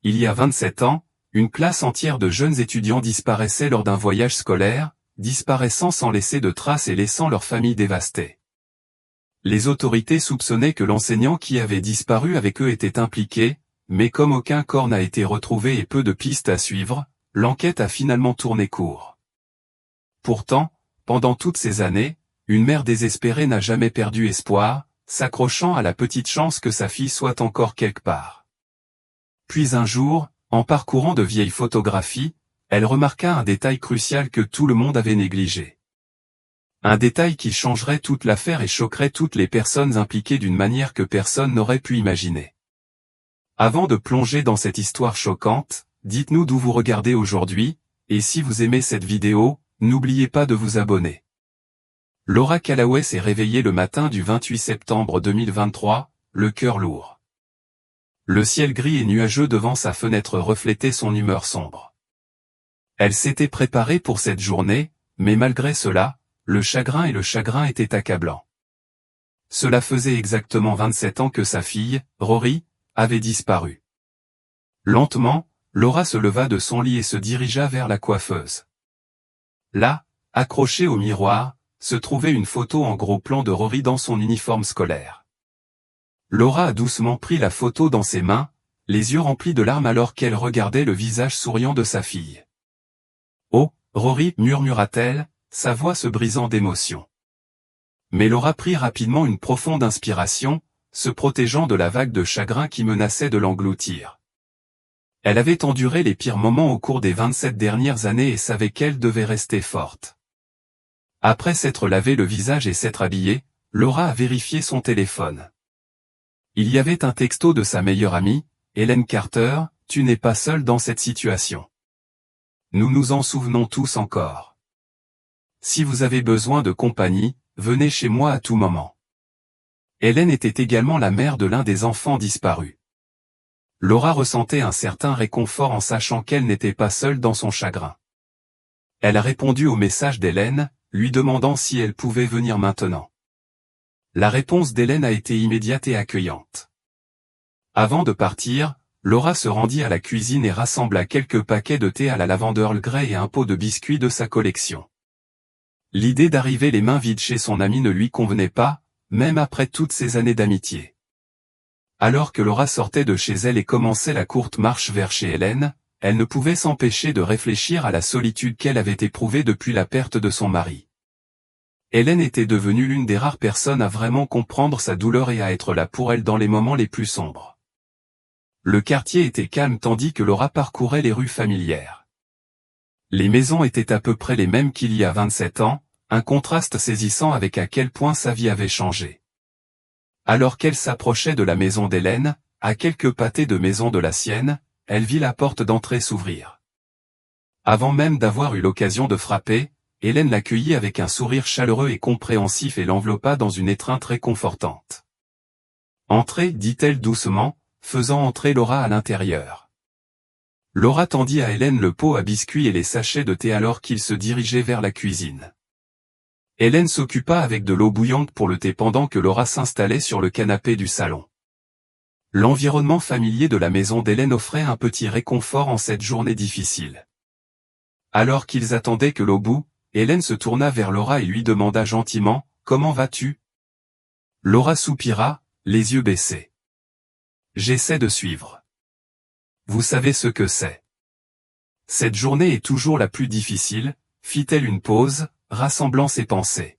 il y a 27 ans, une classe entière de jeunes étudiants disparaissait lors d'un voyage scolaire, disparaissant sans laisser de traces et laissant leur famille dévastée. Les autorités soupçonnaient que l'enseignant qui avait disparu avec eux était impliqué, mais comme aucun corps n'a été retrouvé et peu de pistes à suivre, l'enquête a finalement tourné court. Pourtant, pendant toutes ces années, une mère désespérée n'a jamais perdu espoir, s'accrochant à la petite chance que sa fille soit encore quelque part. Puis un jour, en parcourant de vieilles photographies, elle remarqua un détail crucial que tout le monde avait négligé. Un détail qui changerait toute l'affaire et choquerait toutes les personnes impliquées d'une manière que personne n'aurait pu imaginer. Avant de plonger dans cette histoire choquante, dites-nous d'où vous regardez aujourd'hui, et si vous aimez cette vidéo, n'oubliez pas de vous abonner. Laura Callaway s'est réveillée le matin du 28 septembre 2023, le cœur lourd. Le ciel gris et nuageux devant sa fenêtre reflétait son humeur sombre. Elle s'était préparée pour cette journée, mais malgré cela, le chagrin était accablant. Cela faisait exactement 27 ans que sa fille, Rory, avait disparu. Lentement, Laura se leva de son lit et se dirigea vers la coiffeuse. Là, accrochée au miroir, se trouvait une photo en gros plan de Rory dans son uniforme scolaire. Laura a doucement pris la photo dans ses mains, les yeux remplis de larmes alors qu'elle regardait le visage souriant de sa fille. « Oh, Rory » murmura-t-elle, sa voix se brisant d'émotion. Mais Laura prit rapidement une profonde inspiration, se protégeant de la vague de chagrin qui menaçait de l'engloutir. Elle avait enduré les pires moments au cours des 27 dernières années et savait qu'elle devait rester forte. Après s'être lavé le visage et s'être habillée, Laura a vérifié son téléphone. Il y avait un texto de sa meilleure amie, Hélène Carter, « Tu n'es pas seule dans cette situation. Nous nous en souvenons tous encore. Si vous avez besoin de compagnie, venez chez moi à tout moment. » Hélène était également la mère de l'un des enfants disparus. Laura ressentait un certain réconfort en sachant qu'elle n'était pas seule dans son chagrin. Elle a répondu au message d'Hélène, lui demandant si elle pouvait venir maintenant. La réponse d'Hélène a été immédiate et accueillante. Avant de partir, Laura se rendit à la cuisine et rassembla quelques paquets de thé à la lavande Earl Grey et un pot de biscuits de sa collection. L'idée d'arriver les mains vides chez son amie ne lui convenait pas, même après toutes ces années d'amitié. Alors que Laura sortait de chez elle et commençait la courte marche vers chez Hélène, elle ne pouvait s'empêcher de réfléchir à la solitude qu'elle avait éprouvée depuis la perte de son mari. Hélène était devenue l'une des rares personnes à vraiment comprendre sa douleur et à être là pour elle dans les moments les plus sombres. Le quartier était calme tandis que Laura parcourait les rues familières. Les maisons étaient à peu près les mêmes qu'il y a 27 ans, un contraste saisissant avec à quel point sa vie avait changé. Alors qu'elle s'approchait de la maison d'Hélène, à quelques pâtés de maison de la sienne, elle vit la porte d'entrée s'ouvrir. Avant même d'avoir eu l'occasion de frapper, Hélène l'accueillit avec un sourire chaleureux et compréhensif et l'enveloppa dans une étreinte réconfortante. « Entrez » dit-elle doucement, faisant entrer Laura à l'intérieur. Laura tendit à Hélène le pot à biscuits et les sachets de thé alors qu'ils se dirigeaient vers la cuisine. Hélène s'occupa avec de l'eau bouillante pour le thé pendant que Laura s'installait sur le canapé du salon. L'environnement familier de la maison d'Hélène offrait un petit réconfort en cette journée difficile. Alors qu'ils attendaient que l'eau bout, Hélène se tourna vers Laura et lui demanda gentiment, « Comment vas-tu » Laura soupira, les yeux baissés. « J'essaie de suivre. Vous savez ce que c'est. Cette journée est toujours la plus difficile, fit-elle une pause, rassemblant ses pensées.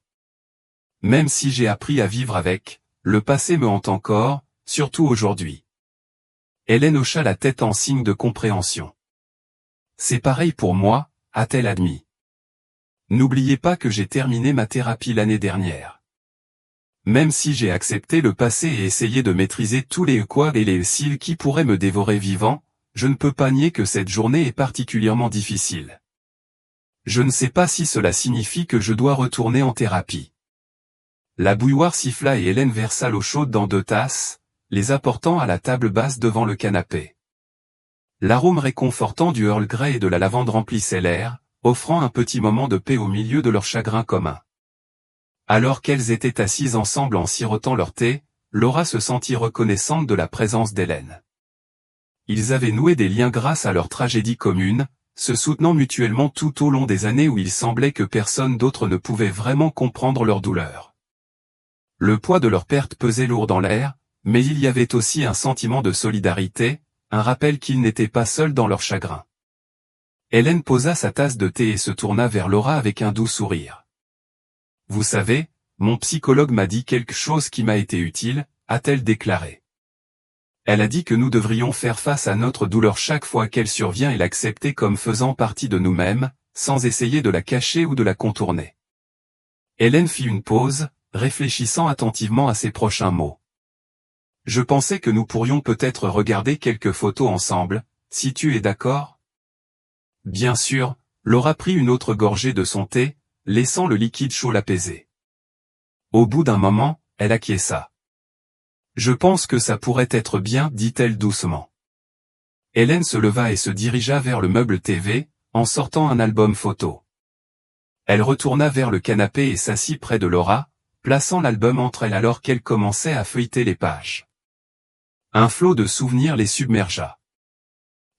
Même si j'ai appris à vivre avec, le passé me hante encore, surtout aujourd'hui. » Hélène hocha la tête en signe de compréhension. « C'est pareil pour moi, » a-t-elle admis. « N'oubliez pas que j'ai terminé ma thérapie l'année dernière. Même si j'ai accepté le passé et essayé de maîtriser tous les quoi et les cils qui pourraient me dévorer vivant, je ne peux pas nier que cette journée est particulièrement difficile. Je ne sais pas si cela signifie que je dois retourner en thérapie. » La bouilloire siffla et Hélène versa l'eau chaude dans 2 tasses, les apportant à la table basse devant le canapé. L'arôme réconfortant du Earl Grey et de la lavande remplissait l'air, offrant un petit moment de paix au milieu de leur chagrin commun. Alors qu'elles étaient assises ensemble en sirotant leur thé, Laura se sentit reconnaissante de la présence d'Hélène. Ils avaient noué des liens grâce à leur tragédie commune, se soutenant mutuellement tout au long des années où il semblait que personne d'autre ne pouvait vraiment comprendre leur douleur. Le poids de leur perte pesait lourd dans l'air, mais il y avait aussi un sentiment de solidarité, un rappel qu'ils n'étaient pas seuls dans leur chagrin. Hélène posa sa tasse de thé et se tourna vers Laura avec un doux sourire. « Vous savez, mon psychologue m'a dit quelque chose qui m'a été utile, » a-t-elle déclaré. Elle a dit que nous devrions faire face à notre douleur chaque fois qu'elle survient et l'accepter comme faisant partie de nous-mêmes, sans essayer de la cacher ou de la contourner. Hélène fit une pause, réfléchissant attentivement à ses prochains mots. « Je pensais que nous pourrions peut-être regarder quelques photos ensemble, si tu es d'accord ?» Bien sûr, Laura prit une autre gorgée de son thé, laissant le liquide chaud l'apaiser. Au bout d'un moment, elle acquiesça. « Je pense que ça pourrait être bien, dit-elle doucement. » Hélène se leva et se dirigea vers le meuble TV, en sortant un album photo. Elle retourna vers le canapé et s'assit près de Laura, plaçant l'album entre elles alors qu'elle commençait à feuilleter les pages. Un flot de souvenirs les submergea.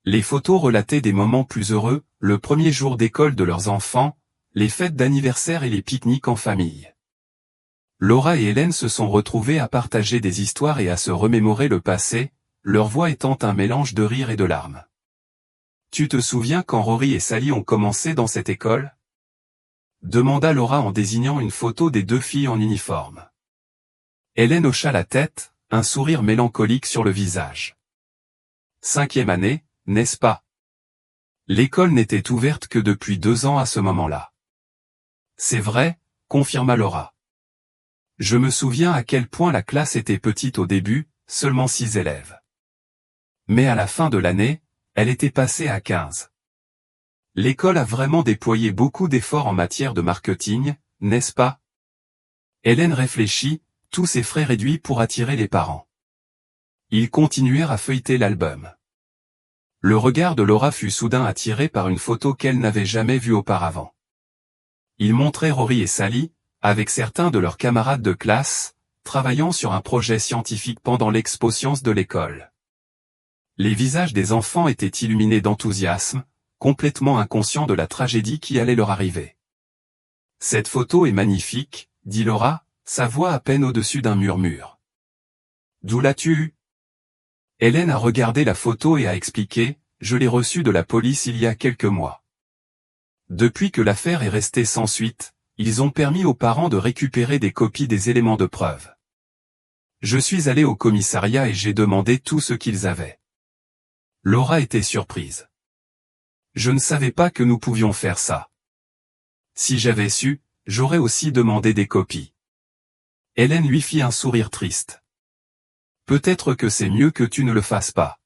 Les photos relataient des moments plus heureux, le premier jour d'école de leurs enfants, les fêtes d'anniversaire et les pique-niques en famille. Laura et Hélène se sont retrouvées à partager des histoires et à se remémorer le passé, leur voix étant un mélange de rire et de larmes. « Tu te souviens quand Rory et Sally ont commencé dans cette école ?» demanda Laura en désignant une photo des deux filles en uniforme. Hélène hocha la tête, un sourire mélancolique sur le visage. « 5e année, n'est-ce pas ? L'école n'était ouverte que depuis 2 ans à ce moment-là. »« C'est vrai, » confirma Laura. « Je me souviens à quel point la classe était petite au début, seulement 6 élèves. Mais à la fin de l'année, elle était passée à 15. L'école a vraiment déployé beaucoup d'efforts en matière de marketing, n'est-ce pas ? » Hélène réfléchit, tous ses frais réduits pour attirer les parents. Ils continuèrent à feuilleter l'album. Le regard de Laura fut soudain attiré par une photo qu'elle n'avait jamais vue auparavant. Il montrait Rory et Sally, avec certains de leurs camarades de classe, travaillant sur un projet scientifique pendant l'expo sciences de l'école. Les visages des enfants étaient illuminés d'enthousiasme, complètement inconscients de la tragédie qui allait leur arriver. « Cette photo est magnifique, » dit Laura, sa voix à peine au-dessus d'un murmure. « D'où l'as-tu eu ? » Hélène a regardé la photo et a expliqué, « Je l'ai reçue de la police il y a quelques mois. Depuis que l'affaire est restée sans suite, ils ont permis aux parents de récupérer des copies des éléments de preuve. Je suis allée au commissariat et j'ai demandé tout ce qu'ils avaient. » Laura était surprise. « Je ne savais pas que nous pouvions faire ça. Si j'avais su, j'aurais aussi demandé des copies. » Hélène lui fit un sourire triste. « Peut-être que c'est mieux que tu ne le fasses pas.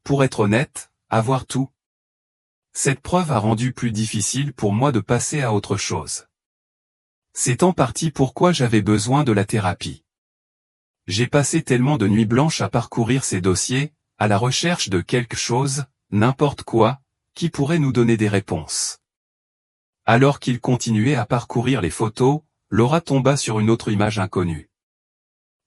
Pour être honnête, avoir tout. Cette preuve a rendu plus difficile pour moi de passer à autre chose. C'est en partie pourquoi j'avais besoin de la thérapie. J'ai passé tellement de nuits blanches à parcourir ces dossiers, à la recherche de quelque chose, n'importe quoi, qui pourrait nous donner des réponses. » Alors qu'il continuait à parcourir les photos, Laura tomba sur une autre image inconnue.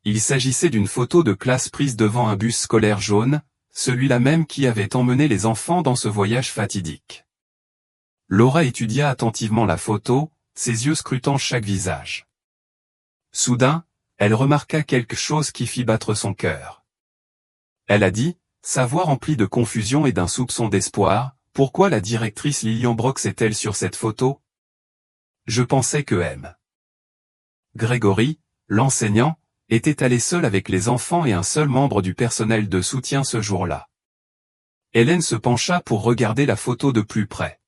Il s'agissait d'une photo de classe prise devant un bus scolaire jaune, celui-là même qui avait emmené les enfants dans ce voyage fatidique. Laura étudia attentivement la photo, ses yeux scrutant chaque visage. Soudain, elle remarqua quelque chose qui fit battre son cœur. Elle a dit, sa voix remplie de confusion et d'un soupçon d'espoir, « Pourquoi la directrice Lillian Brox est-elle sur cette photo ? Je pensais que M. Grégory, l'enseignant, était allé seul avec les enfants et un seul membre du personnel de soutien ce jour-là. » Hélène se pencha pour regarder la photo de plus près.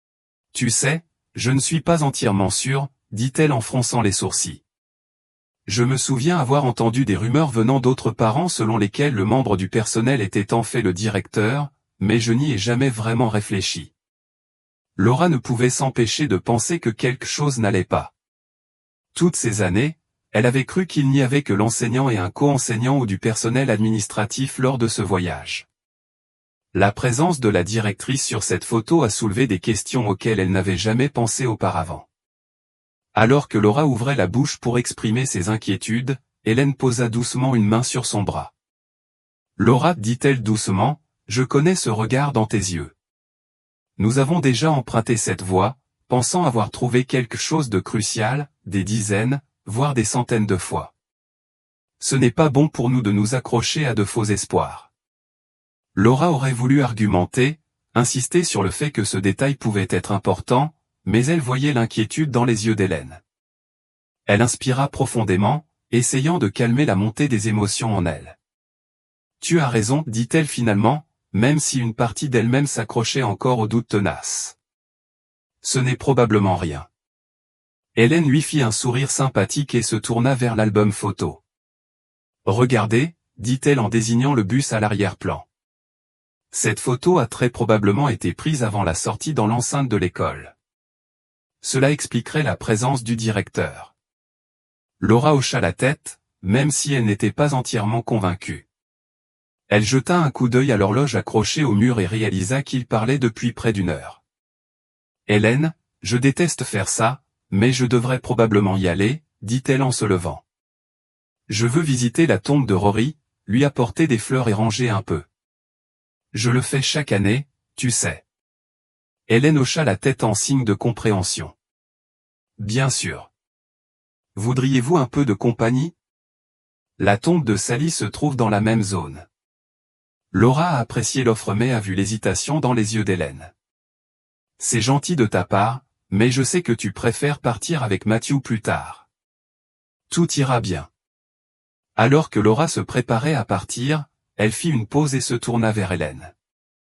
« Tu sais, je ne suis pas entièrement sûre, » dit-elle en fronçant les sourcils. « Je me souviens avoir entendu des rumeurs venant d'autres parents selon lesquelles le membre du personnel était en fait le directeur, mais je n'y ai jamais vraiment réfléchi. » Laura ne pouvait s'empêcher de penser que quelque chose n'allait pas. Toutes ces années, elle avait cru qu'il n'y avait que l'enseignant et un co-enseignant ou du personnel administratif lors de ce voyage. La présence de la directrice sur cette photo a soulevé des questions auxquelles elle n'avait jamais pensé auparavant. Alors que Laura ouvrait la bouche pour exprimer ses inquiétudes, Hélène posa doucement une main sur son bras. « Laura, dit-elle doucement, Je connais ce regard dans tes yeux. Nous avons déjà emprunté cette voie, pensant avoir trouvé quelque chose de crucial, des dizaines, voire des centaines de fois. Ce n'est pas bon pour nous de nous accrocher à de faux espoirs. Laura aurait voulu argumenter, insister sur le fait que ce détail pouvait être important, mais elle voyait l'inquiétude dans les yeux d'Hélène. Elle inspira profondément, essayant de calmer la montée des émotions en elle. « Tu as raison, dit-elle finalement, même si une partie d'elle-même s'accrochait encore au doute tenace. Ce n'est probablement rien. » Hélène lui fit un sourire sympathique et se tourna vers l'album photo. « Regardez, dit-elle en désignant le bus à l'arrière-plan. Cette photo a très probablement été prise avant la sortie dans l'enceinte de l'école. Cela expliquerait la présence du directeur. » Laura hocha la tête, même si elle n'était pas entièrement convaincue. Elle jeta un coup d'œil à l'horloge accrochée au mur et réalisa qu'il parlait depuis près d'une heure. « Hélène, je déteste faire ça, mais je devrais probablement y aller, dit-elle en se levant. Je veux visiter la tombe de Rory, lui apporter des fleurs et ranger un peu. Je le fais chaque année, tu sais. » Hélène hocha la tête en signe de compréhension. « Bien sûr. Voudriez-vous un peu de compagnie ? La tombe de Sally se trouve dans la même zone. » Laura a apprécié l'offre mais a vu l'hésitation dans les yeux d'Hélène. « C'est gentil de ta part, mais je sais que tu préfères partir avec Matthew plus tard. Tout ira bien. » Alors que Laura se préparait à partir, elle fit une pause et se tourna vers Hélène.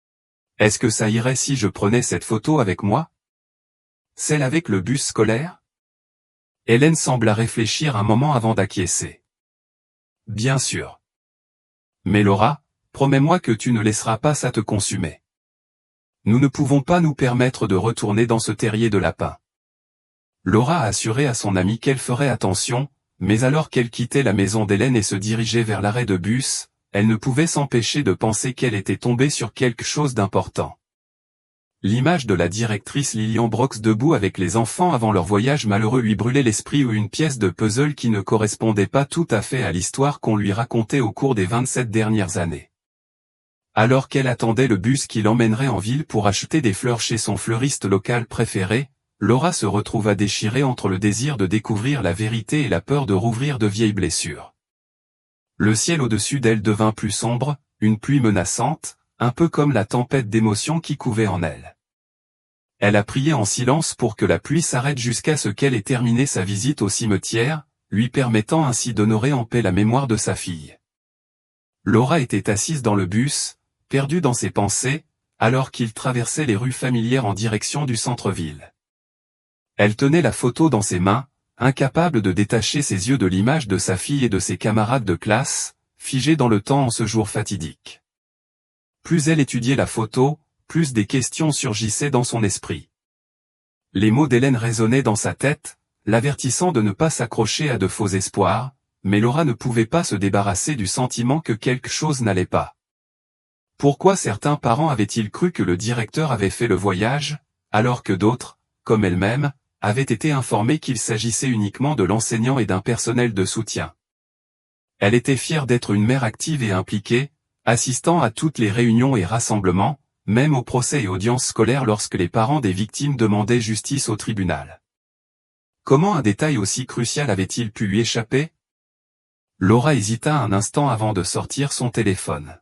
« Est-ce que ça irait si je prenais cette photo avec moi ? Celle avec le bus scolaire ? » Hélène sembla réfléchir un moment avant d'acquiescer. « Bien sûr. Mais Laura, promets-moi que tu ne laisseras pas ça te consumer. Nous ne pouvons pas nous permettre de retourner dans ce terrier de lapins. » Laura a assuré à son amie qu'elle ferait attention, mais alors qu'elle quittait la maison d'Hélène et se dirigeait vers l'arrêt de bus, elle ne pouvait s'empêcher de penser qu'elle était tombée sur quelque chose d'important. L'image de la directrice Lillian Brox debout avec les enfants avant leur voyage malheureux lui brûlait l'esprit ou une pièce de puzzle qui ne correspondait pas tout à fait à l'histoire qu'on lui racontait au cours des 27 dernières années. Alors qu'elle attendait le bus qui l'emmènerait en ville pour acheter des fleurs chez son fleuriste local préféré, Laura se retrouva déchirée entre le désir de découvrir la vérité et la peur de rouvrir de vieilles blessures. Le ciel au-dessus d'elle devint plus sombre, une pluie menaçante, un peu comme la tempête d'émotions qui couvait en elle. Elle a prié en silence pour que la pluie s'arrête jusqu'à ce qu'elle ait terminé sa visite au cimetière, lui permettant ainsi d'honorer en paix la mémoire de sa fille. Laura était assise dans le bus, perdue dans ses pensées, alors qu'il traversait les rues familières en direction du centre-ville. Elle tenait la photo dans ses mains, incapable de détacher ses yeux de l'image de sa fille et de ses camarades de classe, figés dans le temps en ce jour fatidique. Plus elle étudiait la photo, plus des questions surgissaient dans son esprit. Les mots d'Hélène résonnaient dans sa tête, l'avertissant de ne pas s'accrocher à de faux espoirs, mais Laura ne pouvait pas se débarrasser du sentiment que quelque chose n'allait pas. Pourquoi certains parents avaient-ils cru que le directeur avait fait le voyage, alors que d'autres, comme elle-même, avaient été informés qu'il s'agissait uniquement de l'enseignant et d'un personnel de soutien? Elle était fière d'être une mère active et impliquée, assistant à toutes les réunions et rassemblements, même aux procès et audiences scolaires lorsque les parents des victimes demandaient justice au tribunal. Comment un détail aussi crucial avait-il pu lui échapper? Laura hésita un instant avant de sortir son téléphone.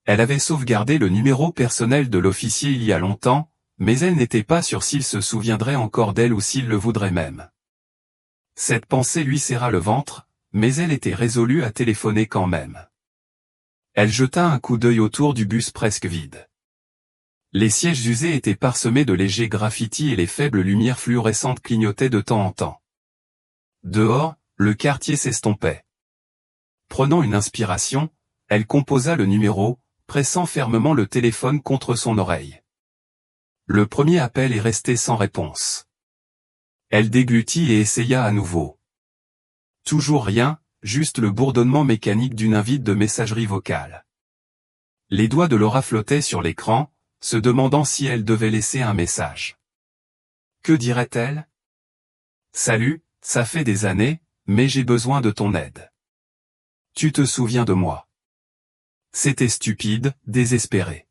Elle avait sauvegardé le numéro personnel de l'officier il y a longtemps, mais elle n'était pas sûre s'il se souviendrait encore d'elle ou s'il le voudrait même. Cette pensée lui serra le ventre, mais elle était résolue à téléphoner quand même. Elle jeta un coup d'œil autour du bus presque vide. Les sièges usés étaient parsemés de légers graffitis et les faibles lumières fluorescentes clignotaient de temps en temps. Dehors, le quartier s'estompait. Prenant une inspiration, elle composa le numéro, pressant fermement le téléphone contre son oreille. Le premier appel est resté sans réponse. Elle déglutit et essaya à nouveau. Toujours rien, juste le bourdonnement mécanique d'une invite de messagerie vocale. Les doigts de Laura flottaient sur l'écran, se demandant si elle devait laisser un message. Que dirait-elle? Salut, ça fait des années, mais j'ai besoin de ton aide. Tu te souviens de moi? C'était stupide, désespérée.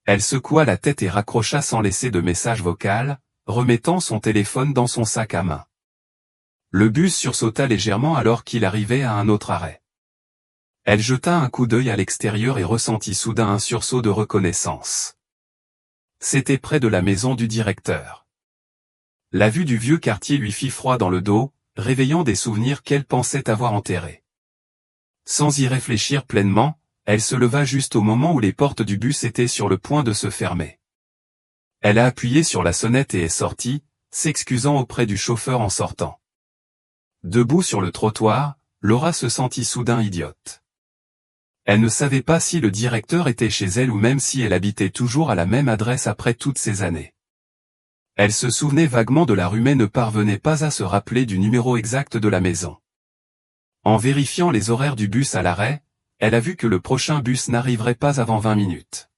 Elle secoua la tête et raccrocha sans laisser de message vocal, remettant son téléphone dans son sac à main. Le bus sursauta légèrement alors qu'il arrivait à un autre arrêt. Elle jeta un coup d'œil à l'extérieur et ressentit soudain un sursaut de reconnaissance. C'était près de la maison du directeur. La vue du vieux quartier lui fit froid dans le dos, réveillant des souvenirs qu'elle pensait avoir enterrés. Sans y réfléchir pleinement, elle se leva juste au moment où les portes du bus étaient sur le point de se fermer. Elle a appuyé sur la sonnette et est sortie, s'excusant auprès du chauffeur en sortant. Debout sur le trottoir, Laura se sentit soudain idiote. Elle ne savait pas si le directeur était chez elle ou même si elle habitait toujours à la même adresse après toutes ces années. Elle se souvenait vaguement de la rue mais ne parvenait pas à se rappeler du numéro exact de la maison. En vérifiant les horaires du bus à l'arrêt, elle a vu que le prochain bus n'arriverait pas avant 20 minutes.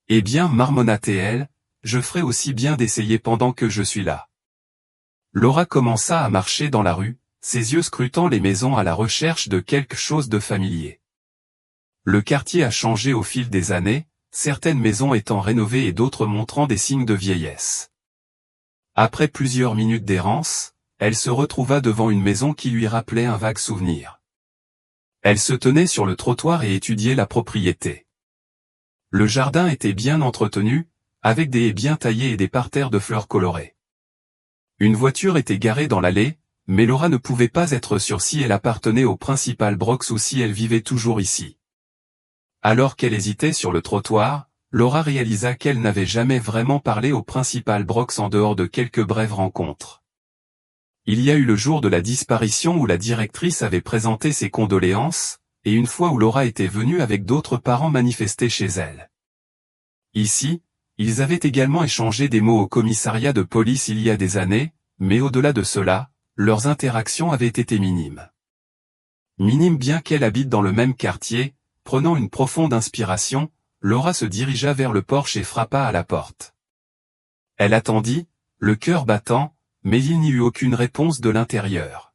Eh bien, marmonna-t-elle, je ferai aussi bien d'essayer pendant que je suis là. Laura commença à marcher dans la rue, ses yeux scrutant les maisons à la recherche de quelque chose de familier. Le quartier a changé au fil des années, certaines maisons étant rénovées et d'autres montrant des signes de vieillesse. Après plusieurs minutes d'errance, elle se retrouva devant une maison qui lui rappelait un vague souvenir. Elle se tenait sur le trottoir et étudiait la propriété. Le jardin était bien entretenu, avec des haies bien taillées et des parterres de fleurs colorées. Une voiture était garée dans l'allée, mais Laura ne pouvait pas être sûre si elle appartenait au principal Brox ou si elle vivait toujours ici. Alors qu'elle hésitait sur le trottoir, Laura réalisa qu'elle n'avait jamais vraiment parlé au principal Brox en dehors de quelques brèves rencontres. Il y a eu le jour de la disparition où la directrice avait présenté ses condoléances, et une fois où Laura était venue avec d'autres parents manifester chez elle. Ici, ils avaient également échangé des mots au commissariat de police il y a des années, mais au-delà de cela, leurs interactions avaient été minimes. Minimes bien qu'elle habite dans le même quartier, prenant une profonde inspiration, Laura se dirigea vers le porche et frappa à la porte. Elle attendit, le cœur battant, mais il n'y eut aucune réponse de l'intérieur.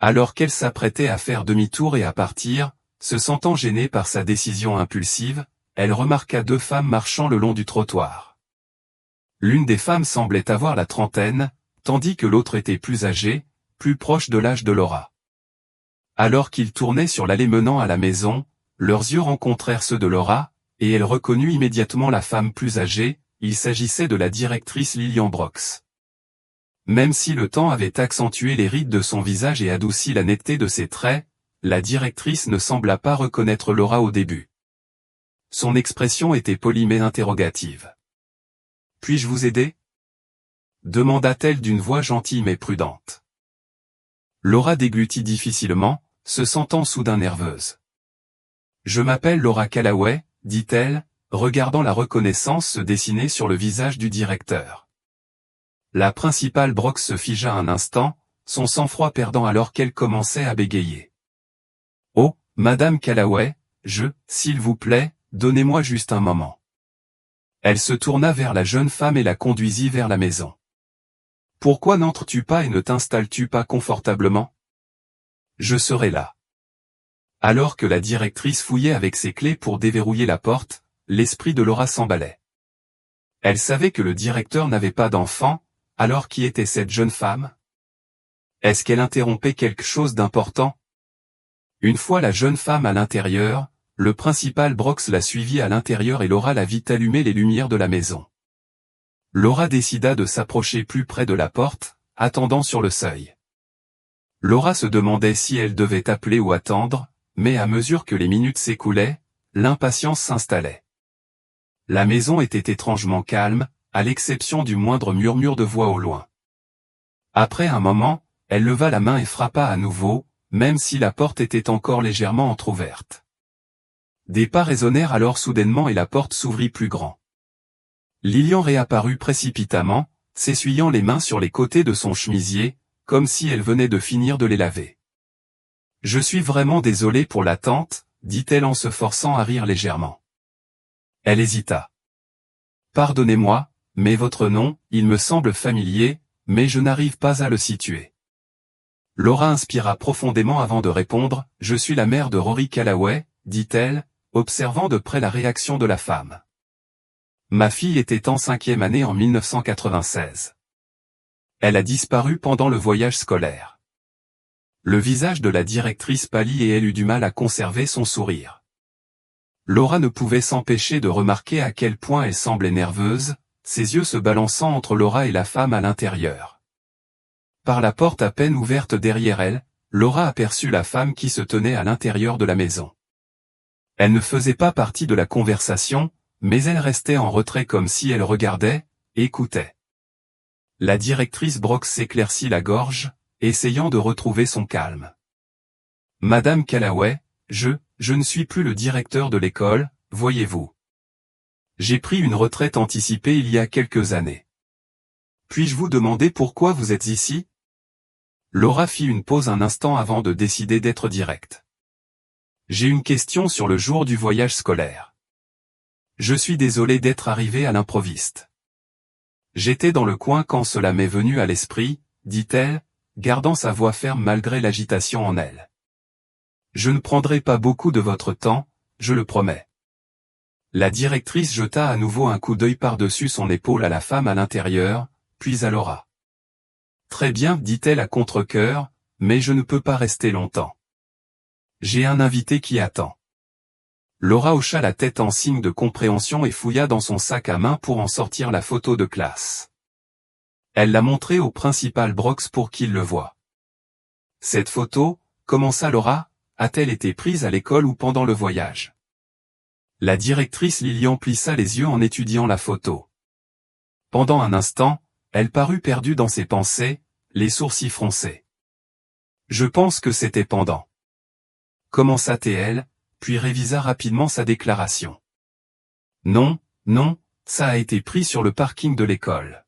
Alors qu'elle s'apprêtait à faire demi-tour et à partir, se sentant gênée par sa décision impulsive, elle remarqua deux femmes marchant le long du trottoir. L'une des femmes semblait avoir la trentaine, tandis que l'autre était plus âgée, plus proche de l'âge de Laura. Alors qu'ils tournaient sur l'allée menant à la maison, leurs yeux rencontrèrent ceux de Laura, et elle reconnut immédiatement la femme plus âgée, il s'agissait de la directrice Lillian Brox. Même si le temps avait accentué les rides de son visage et adouci la netteté de ses traits, la directrice ne sembla pas reconnaître Laura au début. Son expression était polie mais interrogative. « Puis-je vous aider » demanda-t-elle d'une voix gentille mais prudente. Laura déglutit difficilement, se sentant soudain nerveuse. « Je m'appelle Laura Callaway, » dit-elle, regardant la reconnaissance se dessiner sur le visage du directeur. La principale Brox se figea un instant, son sang-froid perdant alors qu'elle commençait à bégayer. « Oh, Madame Callaway, s'il vous plaît, donnez-moi juste un moment. » Elle se tourna vers la jeune femme et la conduisit vers la maison. « Pourquoi n'entres-tu pas et ne t'installes-tu pas confortablement ? Je serai là. » Alors que la directrice fouillait avec ses clés pour déverrouiller la porte, l'esprit de Laura s'emballait. Elle savait que le directeur n'avait pas d'enfant, alors qui était cette jeune femme ? Est-ce qu'elle interrompait quelque chose d'important ? Une fois la jeune femme à l'intérieur, le principal Brox la suivit à l'intérieur et Laura la vit allumer les lumières de la maison. Laura décida de s'approcher plus près de la porte, attendant sur le seuil. Laura se demandait si elle devait appeler ou attendre, mais à mesure que les minutes s'écoulaient, l'impatience s'installait. La maison était étrangement calme, à l'exception du moindre murmure de voix au loin. Après un moment, elle leva la main et frappa à nouveau, même si la porte était encore légèrement entr'ouverte. Des pas résonnèrent alors soudainement et la porte s'ouvrit plus grand. Lillian réapparut précipitamment, s'essuyant les mains sur les côtés de son chemisier, comme si elle venait de finir de les laver. « Je suis vraiment désolée pour l'attente, » dit-elle en se forçant à rire légèrement. Elle hésita. « Pardonnez-moi, mais votre nom, il me semble familier, mais je n'arrive pas à le situer. » Laura inspira profondément avant de répondre, « Je suis la mère de Rory Callaway, » dit-elle, observant de près la réaction de la femme. Ma fille était en 5e année en 1996. Elle a disparu pendant le voyage scolaire. Le visage de la directrice pâlit et elle eut du mal à conserver son sourire. Laura ne pouvait s'empêcher de remarquer à quel point elle semblait nerveuse, ses yeux se balançant entre Laura et la femme à l'intérieur. Par la porte à peine ouverte derrière elle, Laura aperçut la femme qui se tenait à l'intérieur de la maison. Elle ne faisait pas partie de la conversation, mais elle restait en retrait comme si elle regardait, écoutait. La directrice Brox s'éclaircit la gorge, essayant de retrouver son calme. « Madame Callaway, je ne suis plus le directeur de l'école, voyez-vous. J'ai pris une retraite anticipée il y a quelques années. Puis-je vous demander pourquoi vous êtes ici ?» Laura fit une pause un instant avant de décider d'être directe. « J'ai une question sur le jour du voyage scolaire. Je suis désolée d'être arrivée à l'improviste. J'étais dans le coin quand cela m'est venu à l'esprit, dit-elle, gardant sa voix ferme malgré l'agitation en elle. Je ne prendrai pas beaucoup de votre temps, je le promets. » La directrice jeta à nouveau un coup d'œil par-dessus son épaule à la femme à l'intérieur, puis à Laura. « Très bien, dit-elle à contre-cœur, mais je ne peux pas rester longtemps. J'ai un invité qui attend. » Laura hocha la tête en signe de compréhension et fouilla dans son sac à main pour en sortir la photo de classe. Elle l'a montrée au principal Brox pour qu'il le voie. « Cette photo, commença Laura, a-t-elle été prise à l'école ou pendant le voyage ?» La directrice Lilian plissa les yeux en étudiant la photo. Pendant un instant, elle parut perdue dans ses pensées, les sourcils froncés. « Je pense que c'était pendant. » Commença-t-elle, puis révisa rapidement sa déclaration. « Non, ça a été pris sur le parking de l'école. »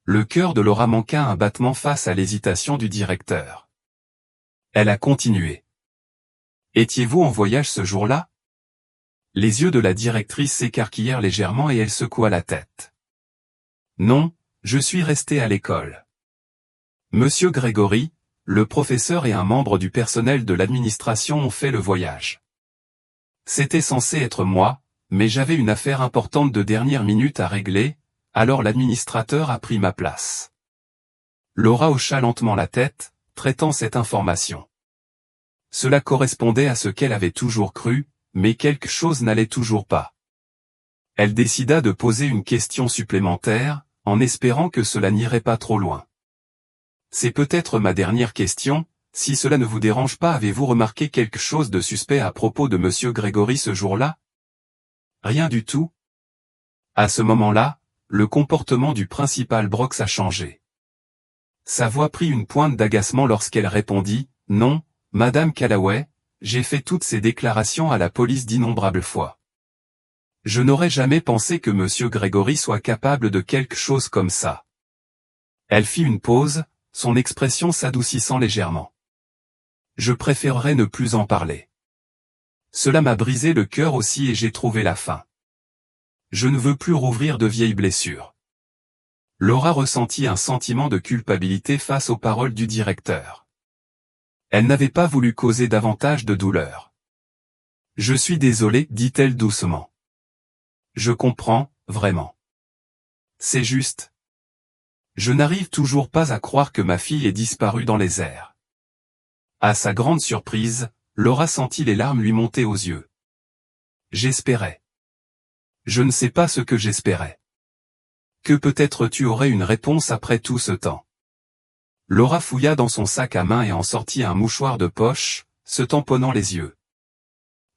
Le cœur de Laura manqua un battement face à l'hésitation du directeur. Elle a continué. « Étiez-vous en voyage ce jour-là » Les yeux de la directrice s'écarquillèrent légèrement et elle secoua la tête. « Non, je suis resté à l'école. Monsieur Grégory, le professeur et un membre du personnel de l'administration ont fait le voyage. C'était censé être moi, mais j'avais une affaire importante de dernière minute à régler, alors l'administrateur a pris ma place. » Laura hocha lentement la tête, traitant cette information. Cela correspondait à ce qu'elle avait toujours cru, mais quelque chose n'allait toujours pas. Elle décida de poser une question supplémentaire, en espérant que cela n'irait pas trop loin. « C'est peut-être ma dernière question, si cela ne vous dérange pas, avez-vous remarqué quelque chose de suspect à propos de monsieur Grégory ce jour-là » Rien du tout. À ce moment-là, le comportement du principal Brox a changé. Sa voix prit une pointe d'agacement lorsqu'elle répondit « Non, Madame Callaway, j'ai fait toutes ces déclarations à la police d'innombrables fois. Je n'aurais jamais pensé que monsieur Grégory soit capable de quelque chose comme ça. » Elle fit une pause, son expression s'adoucissant légèrement. « Je préférerais ne plus en parler. Cela m'a brisé le cœur aussi et j'ai trouvé la fin. Je ne veux plus rouvrir de vieilles blessures. » Laura ressentit un sentiment de culpabilité face aux paroles du directeur. Elle n'avait pas voulu causer davantage de douleur. « Je suis désolée, dit-elle doucement. Je comprends, vraiment. C'est juste. Je n'arrive toujours pas à croire que ma fille ait disparu dans les airs. » À sa grande surprise, Laura sentit les larmes lui monter aux yeux. « J'espérais. Je ne sais pas ce que j'espérais. Que peut-être tu aurais une réponse après tout ce temps. » Laura fouilla dans son sac à main et en sortit un mouchoir de poche, se tamponnant les yeux.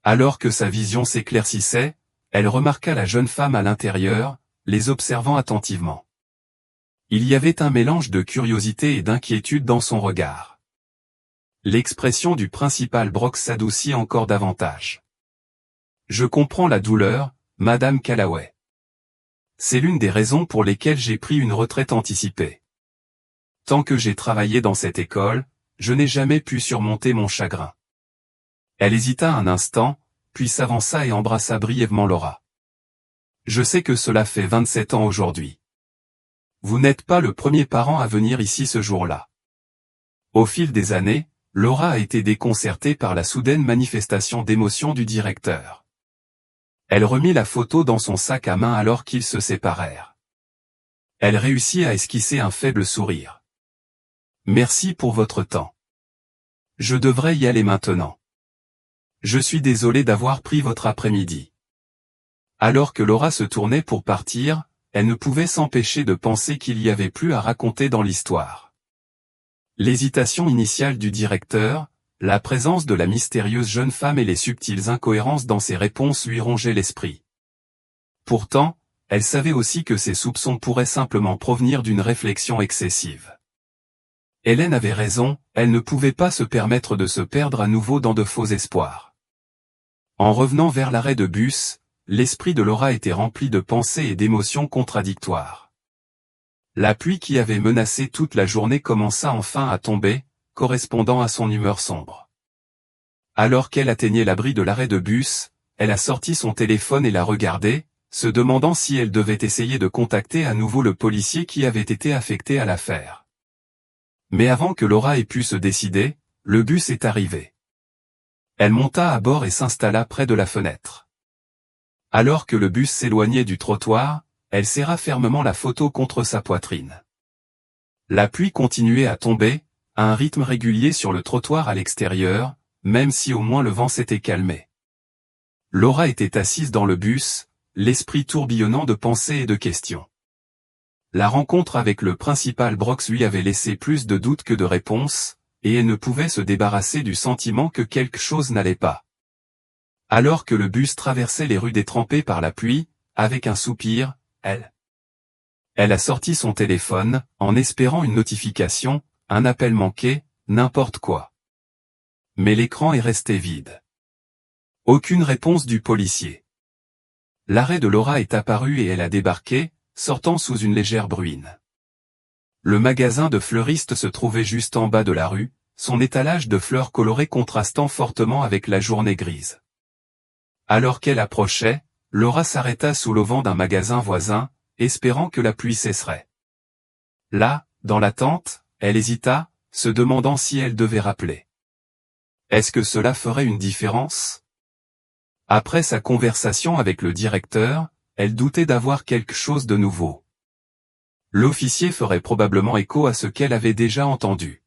Alors que sa vision s'éclaircissait, elle remarqua la jeune femme à l'intérieur, les observant attentivement. Il y avait un mélange de curiosité et d'inquiétude dans son regard. L'expression du principal Brox s'adoucit encore davantage. « Je comprends la douleur, Madame Callaway. C'est l'une des raisons pour lesquelles j'ai pris une retraite anticipée. Tant que j'ai travaillé dans cette école, je n'ai jamais pu surmonter mon chagrin. » Elle hésita un instant, puis s'avança et embrassa brièvement Laura. « Je sais que cela fait 27 ans aujourd'hui. Vous n'êtes pas le premier parent à venir ici ce jour-là. Au fil des années, Laura a été déconcertée par la soudaine manifestation d'émotion du directeur. Elle remit la photo dans son sac à main alors qu'ils se séparèrent. Elle réussit à esquisser un faible sourire. « Merci pour votre temps. Je devrais y aller maintenant. Je suis désolé d'avoir pris votre après-midi. » Alors que Laura se tournait pour partir, elle ne pouvait s'empêcher de penser qu'il y avait plus à raconter dans l'histoire. L'hésitation initiale du directeur, la présence de la mystérieuse jeune femme et les subtiles incohérences dans ses réponses lui rongeaient l'esprit. Pourtant, elle savait aussi que ses soupçons pourraient simplement provenir d'une réflexion excessive. Hélène avait raison, elle ne pouvait pas se permettre de se perdre à nouveau dans de faux espoirs. En revenant vers l'arrêt de bus, l'esprit de Laura était rempli de pensées et d'émotions contradictoires. La pluie qui avait menacé toute la journée commença enfin à tomber, correspondant à son humeur sombre. Alors qu'elle atteignait l'abri de l'arrêt de bus, elle a sorti son téléphone et l'a regardé, se demandant si elle devait essayer de contacter à nouveau le policier qui avait été affecté à l'affaire. Mais avant que Laura ait pu se décider, le bus est arrivé. Elle monta à bord et s'installa près de la fenêtre. Alors que le bus s'éloignait du trottoir, elle serra fermement la photo contre sa poitrine. La pluie continuait à tomber, à un rythme régulier sur le trottoir à l'extérieur, même si au moins le vent s'était calmé. Laura était assise dans le bus, l'esprit tourbillonnant de pensées et de questions. La rencontre avec le principal Brox lui avait laissé plus de doutes que de réponses, et elle ne pouvait se débarrasser du sentiment que quelque chose n'allait pas. Alors que le bus traversait les rues détrempées par la pluie, avec un soupir, elle a sorti son téléphone, en espérant une notification, un appel manqué, n'importe quoi. Mais l'écran est resté vide. Aucune réponse du policier. L'arrêt de Laura est apparu et elle a débarqué, sortant sous une légère bruine. Le magasin de fleuriste se trouvait juste en bas de la rue, son étalage de fleurs colorées contrastant fortement avec la journée grise. Alors qu'elle approchait, Laura s'arrêta sous l'auvent d'un magasin voisin, espérant que la pluie cesserait. Là, dans l'attente, elle hésita, se demandant si elle devait rappeler. Est-ce que cela ferait une différence? Après sa conversation avec le directeur, elle doutait d'avoir quelque chose de nouveau. L'officier ferait probablement écho à ce qu'elle avait déjà entendu.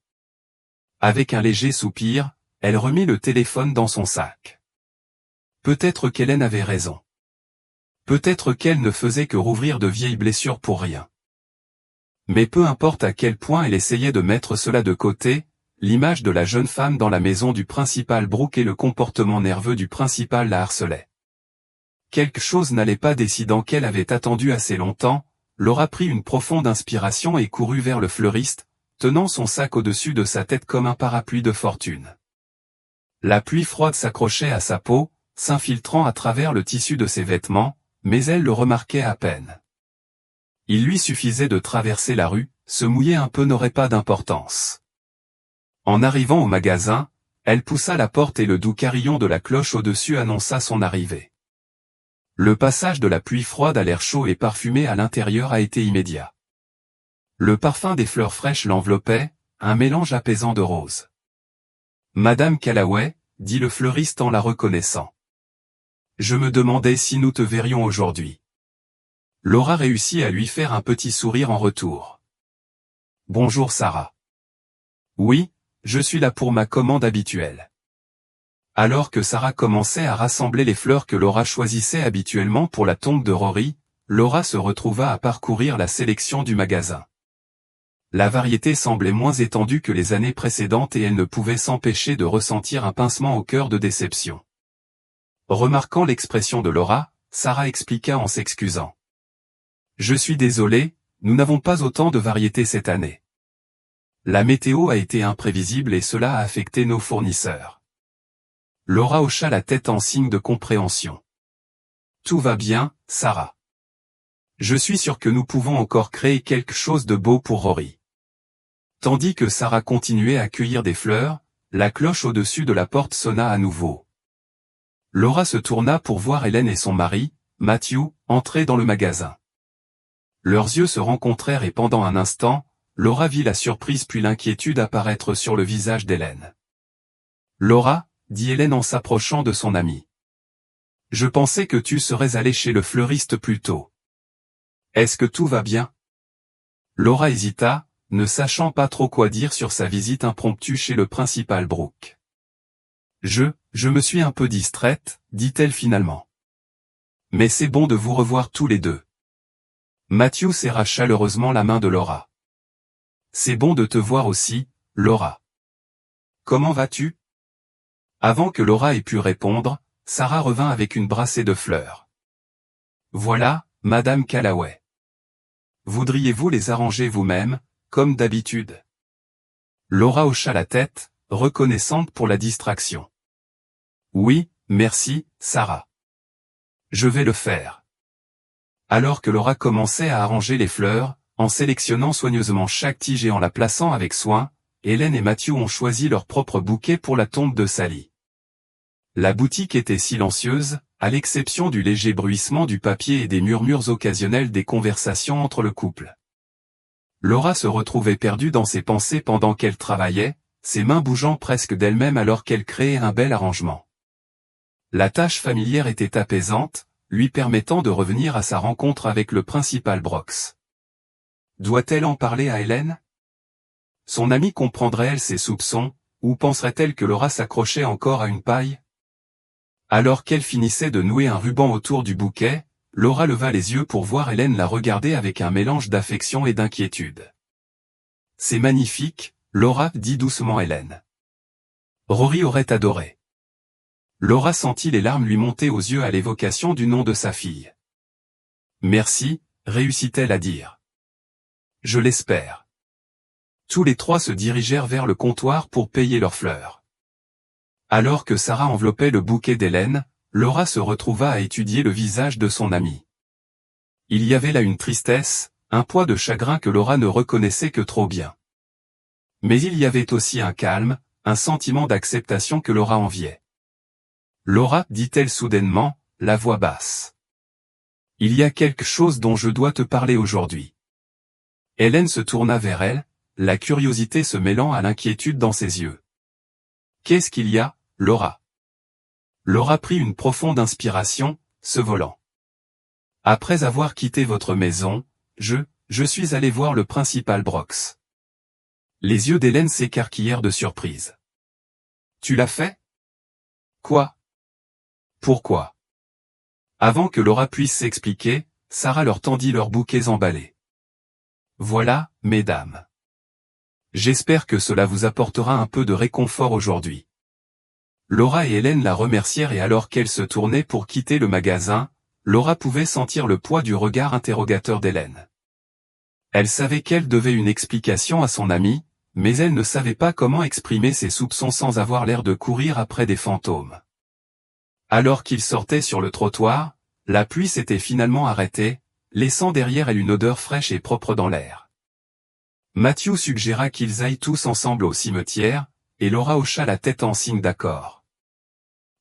Avec un léger soupir, elle remit le téléphone dans son sac. Peut-être qu'Hélène avait raison. Peut-être qu'elle ne faisait que rouvrir de vieilles blessures pour rien. Mais peu importe à quel point elle essayait de mettre cela de côté, l'image de la jeune femme dans la maison du principal Brooke et le comportement nerveux du principal la harcelaient. Quelque chose n'allait pas décidant qu'elle avait attendu assez longtemps, Laura prit une profonde inspiration et courut vers le fleuriste, tenant son sac au-dessus de sa tête comme un parapluie de fortune. La pluie froide s'accrochait à sa peau, s'infiltrant à travers le tissu de ses vêtements, mais elle le remarquait à peine. Il lui suffisait de traverser la rue, se mouiller un peu n'aurait pas d'importance. En arrivant au magasin, elle poussa la porte et le doux carillon de la cloche au-dessus annonça son arrivée. Le passage de la pluie froide à l'air chaud et parfumé à l'intérieur a été immédiat. Le parfum des fleurs fraîches l'enveloppait, un mélange apaisant de roses. « Madame Callaway » dit le fleuriste en la reconnaissant. « Je me demandais si nous te verrions aujourd'hui. » Laura réussit à lui faire un petit sourire en retour. « Bonjour Sarah. »« Oui, je suis là pour ma commande habituelle. » Alors que Sarah commençait à rassembler les fleurs que Laura choisissait habituellement pour la tombe de Rory, Laura se retrouva à parcourir la sélection du magasin. La variété semblait moins étendue que les années précédentes et elle ne pouvait s'empêcher de ressentir un pincement au cœur de déception. Remarquant l'expression de Laura, Sarah expliqua en s'excusant. « Je suis désolée, nous n'avons pas autant de variétés cette année. La météo a été imprévisible et cela a affecté nos fournisseurs. » Laura hocha la tête en signe de compréhension. « Tout va bien, Sarah. Je suis sûr que nous pouvons encore créer quelque chose de beau pour Rory. » Tandis que Sarah continuait à cueillir des fleurs, la cloche au-dessus de la porte sonna à nouveau. Laura se tourna pour voir Hélène et son mari, Matthew, entrer dans le magasin. Leurs yeux se rencontrèrent et pendant un instant, Laura vit la surprise puis l'inquiétude apparaître sur le visage d'Hélène. Laura, dit Hélène en s'approchant de son amie. Je pensais que tu serais allée chez le fleuriste plus tôt. Est-ce que tout va bien? Laura hésita, ne sachant pas trop quoi dire sur sa visite impromptue chez le principal Brooke. Je me suis un peu distraite, dit-elle finalement. Mais c'est bon de vous revoir tous les deux. Matthew serra chaleureusement la main de Laura. C'est bon de te voir aussi, Laura. Comment vas-tu? Avant que Laura ait pu répondre, Sarah revint avec une brassée de fleurs. Voilà, Madame Callaway. Voudriez-vous les arranger vous-même, comme d'habitude? Laura hocha la tête, reconnaissante pour la distraction. Oui, merci, Sarah. Je vais le faire. Alors que Laura commençait à arranger les fleurs, en sélectionnant soigneusement chaque tige et en la plaçant avec soin, Hélène et Matthew ont choisi leur propre bouquet pour la tombe de Sally. La boutique était silencieuse, à l'exception du léger bruissement du papier et des murmures occasionnels des conversations entre le couple. Laura se retrouvait perdue dans ses pensées pendant qu'elle travaillait, ses mains bougeant presque d'elles-mêmes alors qu'elle créait un bel arrangement. La tâche familière était apaisante, lui permettant de revenir à sa rencontre avec le principal Brooks. Doit-elle en parler à Hélène? Son amie comprendrait-elle ses soupçons, ou penserait-elle que Laura s'accrochait encore à une paille? Alors qu'elle finissait de nouer un ruban autour du bouquet, Laura leva les yeux pour voir Hélène la regarder avec un mélange d'affection et d'inquiétude. C'est magnifique, Laura, dit doucement Hélène. Rory aurait adoré. Laura sentit les larmes lui monter aux yeux à l'évocation du nom de sa fille. Merci, réussit-elle à dire. Je l'espère. Tous les trois se dirigèrent vers le comptoir pour payer leurs fleurs. Alors que Sarah enveloppait le bouquet d'Hélène, Laura se retrouva à étudier le visage de son amie. Il y avait là une tristesse, un poids de chagrin que Laura ne reconnaissait que trop bien. Mais il y avait aussi un calme, un sentiment d'acceptation que Laura enviait. Laura, dit-elle soudainement, la voix basse. Il y a quelque chose dont je dois te parler aujourd'hui. Hélène se tourna vers elle, la curiosité se mêlant à l'inquiétude dans ses yeux. Qu'est-ce qu'il y a, Laura? Laura prit une profonde inspiration, se volant. Après avoir quitté votre maison, je suis allé voir le principal Brooks. Les yeux d'Hélène s'écarquillèrent de surprise. Tu l'as fait? Quoi? Pourquoi? Avant que Laura puisse s'expliquer, Sarah leur tendit leurs bouquets emballés. Voilà, mesdames. J'espère que cela vous apportera un peu de réconfort aujourd'hui. Laura et Hélène la remercièrent et alors qu'elle se tournait pour quitter le magasin, Laura pouvait sentir le poids du regard interrogateur d'Hélène. Elle savait qu'elle devait une explication à son amie, mais elle ne savait pas comment exprimer ses soupçons sans avoir l'air de courir après des fantômes. Alors qu'ils sortaient sur le trottoir, la pluie s'était finalement arrêtée, laissant derrière elle une odeur fraîche et propre dans l'air. Matthew suggéra qu'ils aillent tous ensemble au cimetière, et Laura hocha la tête en signe d'accord.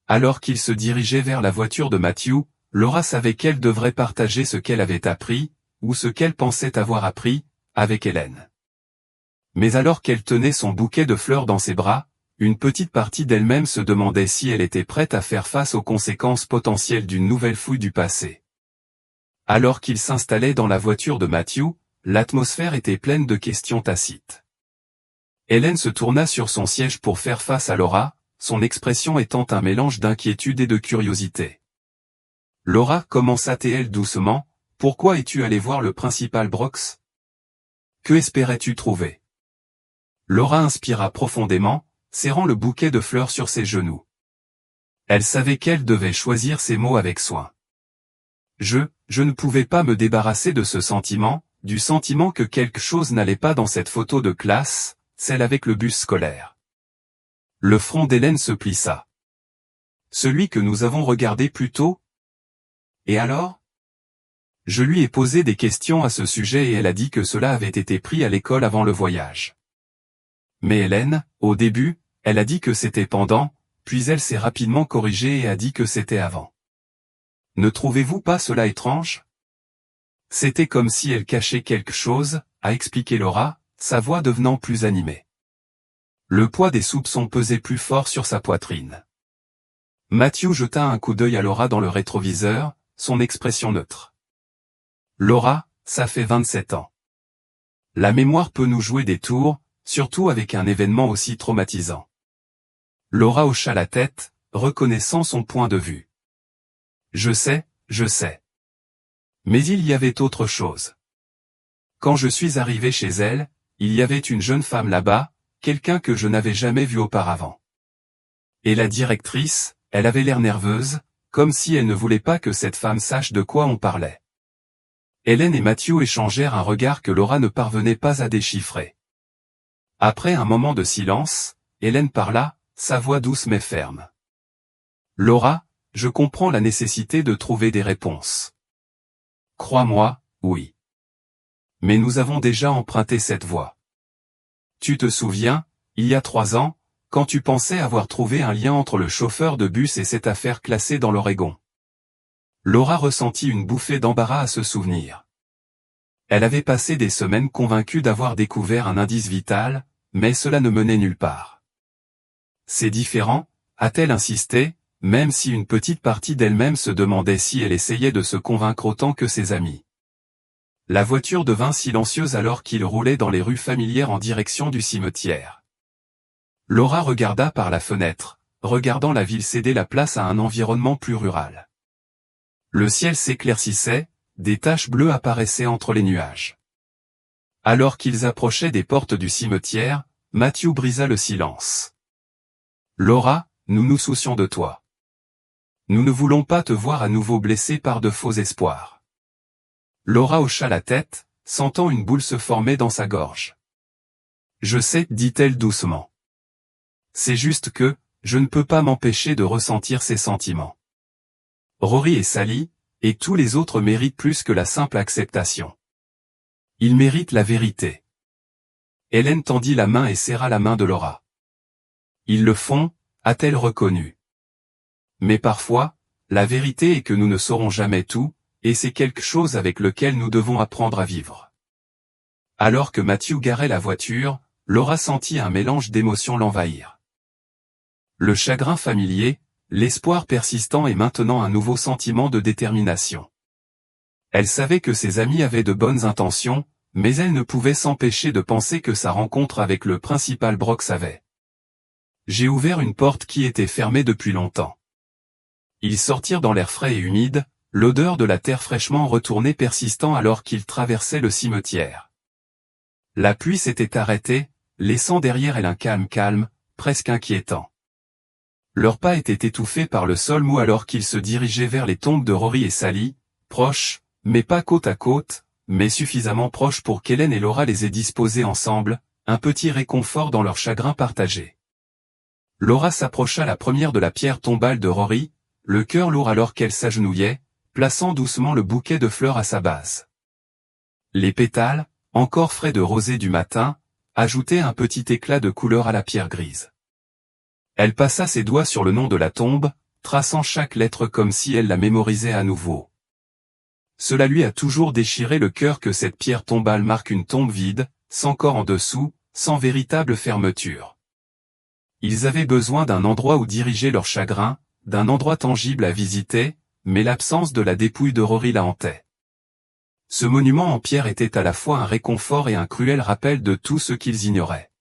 Alors qu'ils se dirigeaient vers la voiture de Matthew, Laura savait qu'elle devrait partager ce qu'elle avait appris, ou ce qu'elle pensait avoir appris, avec Hélène. Mais alors qu'elle tenait son bouquet de fleurs dans ses bras, une petite partie d'elle-même se demandait si elle était prête à faire face aux conséquences potentielles d'une nouvelle fouille du passé. Alors qu'il s'installait dans la voiture de Matthew, l'atmosphère était pleine de questions tacites. Hélène se tourna sur son siège pour faire face à Laura, son expression étant un mélange d'inquiétude et de curiosité. Laura, commença-t-elle doucement, pourquoi es-tu allé voir le principal Brooks? Que espérais-tu trouver? Laura inspira profondément, serrant le bouquet de fleurs sur ses genoux. Elle savait qu'elle devait choisir ses mots avec soin. Je ne pouvais pas me débarrasser de ce sentiment, du sentiment que quelque chose n'allait pas dans cette photo de classe, celle avec le bus scolaire. Le front d'Hélène se plissa. Celui que nous avons regardé plus tôt? Et alors? Je lui ai posé des questions à ce sujet et elle a dit que cela avait été pris à l'école avant le voyage. Mais Hélène, au début, elle a dit que c'était pendant, puis elle s'est rapidement corrigée et a dit que c'était avant. Ne trouvez-vous pas cela étrange? C'était comme si elle cachait quelque chose, a expliqué Laura, sa voix devenant plus animée. Le poids des soupçons pesait plus fort sur sa poitrine. Matthew jeta un coup d'œil à Laura dans le rétroviseur, son expression neutre. Laura, ça fait 27 ans. La mémoire peut nous jouer des tours, surtout avec un événement aussi traumatisant. Laura hocha la tête, reconnaissant son point de vue. Je sais. Mais il y avait autre chose. Quand je suis arrivé chez elle, il y avait une jeune femme là-bas, quelqu'un que je n'avais jamais vu auparavant. Et la directrice, elle avait l'air nerveuse, comme si elle ne voulait pas que cette femme sache de quoi on parlait. Hélène et Matthew échangèrent un regard que Laura ne parvenait pas à déchiffrer. Après un moment de silence, Hélène parla, sa voix douce mais ferme. Laura, je comprends la nécessité de trouver des réponses. Crois-moi, oui. Mais nous avons déjà emprunté cette voie. Tu te souviens, il y a 3 ans, quand tu pensais avoir trouvé un lien entre le chauffeur de bus et cette affaire classée dans l'Oregon. Laura ressentit une bouffée d'embarras à ce souvenir. Elle avait passé des semaines convaincue d'avoir découvert un indice vital, mais cela ne menait nulle part. C'est différent, a-t-elle insisté, même si une petite partie d'elle-même se demandait si elle essayait de se convaincre autant que ses amis. La voiture devint silencieuse alors qu'ils roulaient dans les rues familières en direction du cimetière. Laura regarda par la fenêtre, regardant la ville céder la place à un environnement plus rural. Le ciel s'éclaircissait, des taches bleues apparaissaient entre les nuages. Alors qu'ils approchaient des portes du cimetière, Matthew brisa le silence. Laura, nous nous soucions de toi. Nous ne voulons pas te voir à nouveau blessée par de faux espoirs. Laura hocha la tête, sentant une boule se former dans sa gorge. Je sais, dit-elle doucement. C'est juste que, je ne peux pas m'empêcher de ressentir ces sentiments. Rory et Sally, et tous les autres méritent plus que la simple acceptation. Ils méritent la vérité. Hélène tendit la main et serra la main de Laura. Ils le font, a-t-elle reconnu. Mais parfois, la vérité est que nous ne saurons jamais tout, et c'est quelque chose avec lequel nous devons apprendre à vivre. Alors que Matthew garait la voiture, Laura sentit un mélange d'émotions l'envahir. Le chagrin familier, l'espoir persistant et maintenant un nouveau sentiment de détermination. Elle savait que ses amis avaient de bonnes intentions, mais elle ne pouvait s'empêcher de penser que sa rencontre avec le principal Brock avait. J'ai ouvert une porte qui était fermée depuis longtemps. Ils sortirent dans l'air frais et humide, l'odeur de la terre fraîchement retournée persistant alors qu'ils traversaient le cimetière. La pluie s'était arrêtée, laissant derrière elle un calme, presque inquiétant. Leurs pas étaient étouffés par le sol mou alors qu'ils se dirigeaient vers les tombes de Rory et Sally, proches, mais pas côte à côte, mais suffisamment proches pour qu'Hélène et Laura les aient disposés ensemble, un petit réconfort dans leur chagrin partagé. Laura s'approcha la première de la pierre tombale de Rory, le cœur lourd alors qu'elle s'agenouillait, plaçant doucement le bouquet de fleurs à sa base. Les pétales, encore frais de rosée du matin, ajoutaient un petit éclat de couleur à la pierre grise. Elle passa ses doigts sur le nom de la tombe, traçant chaque lettre comme si elle la mémorisait à nouveau. Cela lui a toujours déchiré le cœur que cette pierre tombale marque une tombe vide, sans corps en dessous, sans véritable fermeture. Ils avaient besoin d'un endroit où diriger leur chagrin, d'un endroit tangible à visiter, mais l'absence de la dépouille de Rory la hantait. Ce monument en pierre était à la fois un réconfort et un cruel rappel de tout ce qu'ils ignoraient.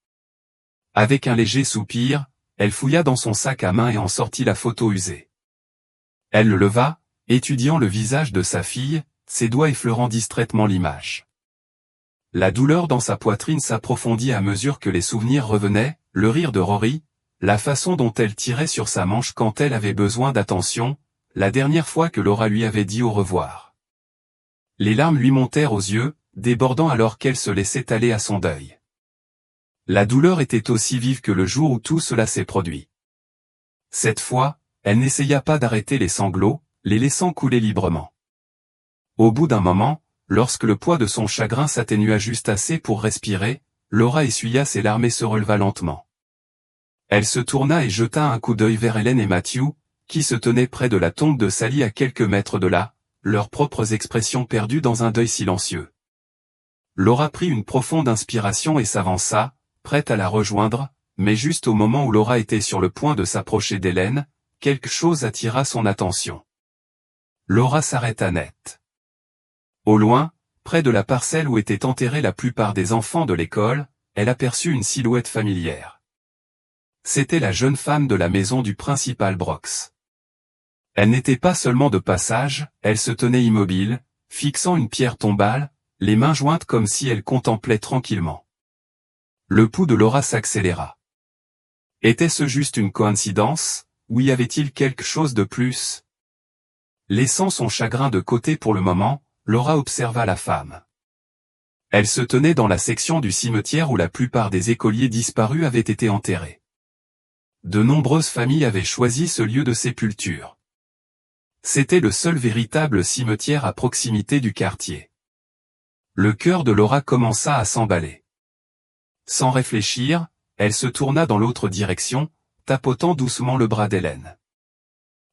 Avec un léger soupir, elle fouilla dans son sac à main et en sortit la photo usée. Elle le leva, étudiant le visage de sa fille, ses doigts effleurant distraitement l'image. La douleur dans sa poitrine s'approfondit à mesure que les souvenirs revenaient, le rire de Rory, la façon dont elle tirait sur sa manche quand elle avait besoin d'attention, la dernière fois que Laura lui avait dit au revoir. Les larmes lui montèrent aux yeux, débordant alors qu'elle se laissait aller à son deuil. La douleur était aussi vive que le jour où tout cela s'est produit. Cette fois, elle n'essaya pas d'arrêter les sanglots, les laissant couler librement. Au bout d'un moment, lorsque le poids de son chagrin s'atténua juste assez pour respirer, Laura essuya ses larmes et se releva lentement. Elle se tourna et jeta un coup d'œil vers Hélène et Matthew, qui se tenaient près de la tombe de Sally à quelques mètres de là, leurs propres expressions perdues dans un deuil silencieux. Laura prit une profonde inspiration et s'avança, prête à la rejoindre, mais juste au moment où Laura était sur le point de s'approcher d'Hélène, quelque chose attira son attention. Laura s'arrêta net. Au loin, près de la parcelle où étaient enterrés la plupart des enfants de l'école, elle aperçut une silhouette familière. C'était la jeune femme de la maison du principal Brox. Elle n'était pas seulement de passage, elle se tenait immobile, fixant une pierre tombale, les mains jointes comme si elle contemplait tranquillement. Le pouls de Laura s'accéléra. Était-ce juste une coïncidence, ou y avait-il quelque chose de plus? Laissant son chagrin de côté pour le moment, Laura observa la femme. Elle se tenait dans la section du cimetière où la plupart des écoliers disparus avaient été enterrés. De nombreuses familles avaient choisi ce lieu de sépulture. C'était le seul véritable cimetière à proximité du quartier. Le cœur de Laura commença à s'emballer. Sans réfléchir, elle se tourna dans l'autre direction, tapotant doucement le bras d'Hélène.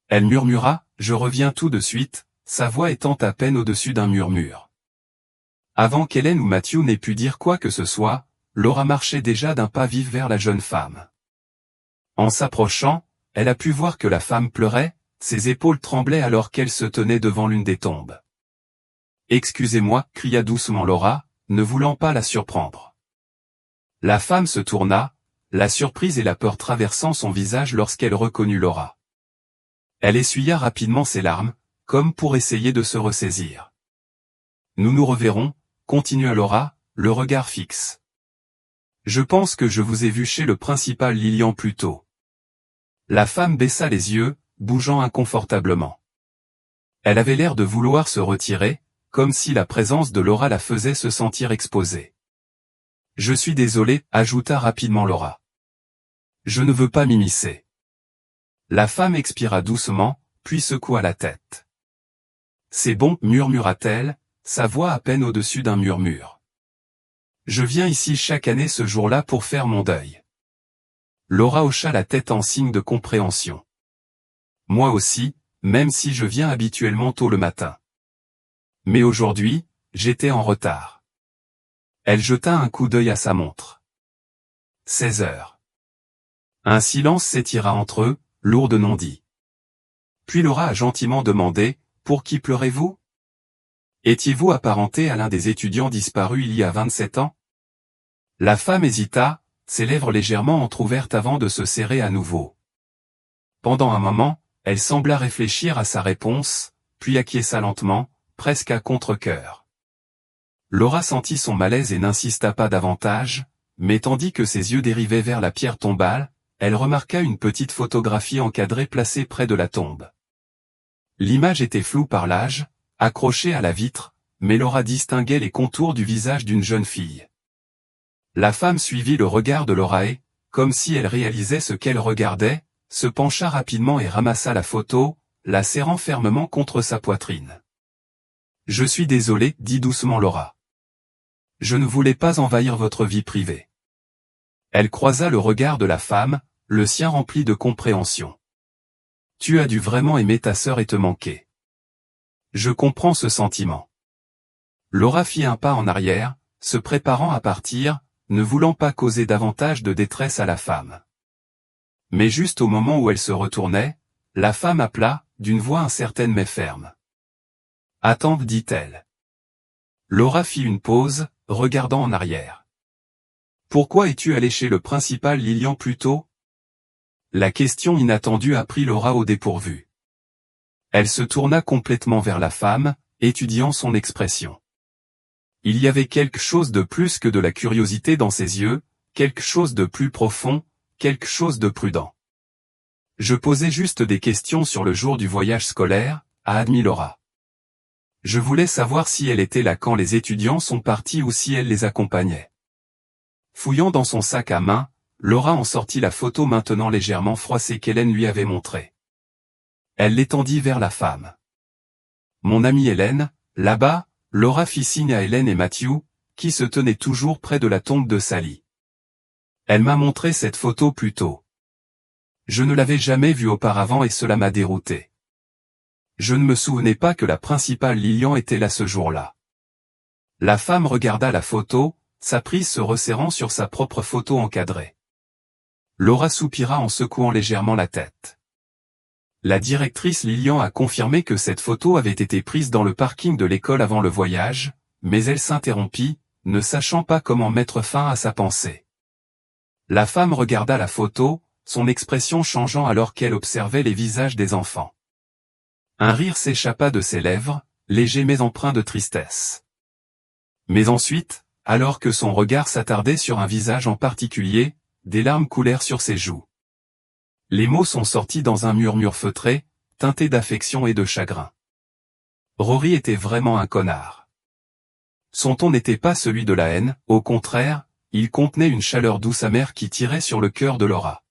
Elle murmura « Je reviens tout de suite », sa voix étant à peine au-dessus d'un murmure. Avant qu'Hélène ou Matthew n'aient pu dire quoi que ce soit, Laura marchait déjà d'un pas vif vers la jeune femme. En s'approchant, elle a pu voir que la femme pleurait, ses épaules tremblaient alors qu'elle se tenait devant l'une des tombes. « Excusez-moi » cria doucement Laura, ne voulant pas la surprendre. La femme se tourna, la surprise et la peur traversant son visage lorsqu'elle reconnut Laura. Elle essuya rapidement ses larmes, comme pour essayer de se ressaisir. « Nous nous reverrons » continua Laura, le regard fixe. « Je pense que je vous ai vu chez le principal Lillian plus tôt. » La femme baissa les yeux, bougeant inconfortablement. Elle avait l'air de vouloir se retirer, comme si la présence de Laura la faisait se sentir exposée. « Je suis désolée » ajouta rapidement Laura. « Je ne veux pas m'immiscer. » La femme expira doucement, puis secoua la tête. « C'est bon » murmura-t-elle, sa voix à peine au-dessus d'un murmure. « Je viens ici chaque année ce jour-là pour faire mon deuil. » Laura hocha la tête en signe de compréhension. « Moi aussi, même si je viens habituellement tôt le matin. Mais aujourd'hui, j'étais en retard. » Elle jeta un coup d'œil à sa montre. 16 heures. Un silence s'étira entre eux, lourd de non-dits. Puis Laura a gentiment demandé « Pour qui pleurez-vous ? Étiez-vous apparenté à l'un des étudiants disparus il y a 27 ans ?» La femme hésita, ses lèvres légèrement entr'ouvertes avant de se serrer à nouveau. Pendant un moment, elle sembla réfléchir à sa réponse, puis acquiesça lentement, presque à contre-cœur. Laura sentit son malaise et n'insista pas davantage, mais tandis que ses yeux dérivaient vers la pierre tombale, elle remarqua une petite photographie encadrée placée près de la tombe. L'image était floue par l'âge, accrochée à la vitre, mais Laura distinguait les contours du visage d'une jeune fille. La femme suivit le regard de Laura et, comme si elle réalisait ce qu'elle regardait, se pencha rapidement et ramassa la photo, la serrant fermement contre sa poitrine. « Je suis désolée » dit doucement Laura. « Je ne voulais pas envahir votre vie privée. » Elle croisa le regard de la femme, le sien rempli de compréhension. « Tu as dû vraiment aimer ta sœur et te manquer. Je comprends ce sentiment. » Laura fit un pas en arrière, se préparant à partir, ne voulant pas causer davantage de détresse à la femme. Mais juste au moment où elle se retournait, la femme appela, d'une voix incertaine mais ferme. « Attends » dit-elle. Laura fit une pause, regardant en arrière. « Pourquoi es-tu allé chez le principal Lillian plus tôt ?» La question inattendue a pris Laura au dépourvu. Elle se tourna complètement vers la femme, étudiant son expression. Il y avait quelque chose de plus que de la curiosité dans ses yeux, quelque chose de plus profond, quelque chose de prudent. « Je posais juste des questions sur le jour du voyage scolaire », a admis Laura. « Je voulais savoir si elle était là quand les étudiants sont partis ou si elle les accompagnait. » Fouillant dans son sac à main, Laura en sortit la photo maintenant légèrement froissée qu'Hélène lui avait montrée. Elle l'étendit vers la femme. « Mon amie Hélène, là-bas », Laura fit signe à Hélène et Matthew, qui se tenaient toujours près de la tombe de Sally. Elle m'a montré cette photo plus tôt. Je ne l'avais jamais vue auparavant et cela m'a dérouté. Je ne me souvenais pas que la principale Lillian était là ce jour-là. La femme regarda la photo, sa prise se resserrant sur sa propre photo encadrée. Laura soupira en secouant légèrement la tête. La directrice Lilian a confirmé que cette photo avait été prise dans le parking de l'école avant le voyage, mais elle s'interrompit, ne sachant pas comment mettre fin à sa pensée. La femme regarda la photo, son expression changeant alors qu'elle observait les visages des enfants. Un rire s'échappa de ses lèvres, léger mais empreint de tristesse. Mais ensuite, alors que son regard s'attardait sur un visage en particulier, des larmes coulèrent sur ses joues. Les mots sont sortis dans un murmure feutré, teinté d'affection et de chagrin. Rory était vraiment un connard. Son ton n'était pas celui de la haine, au contraire, il contenait une chaleur douce amère qui tirait sur le cœur de Laura.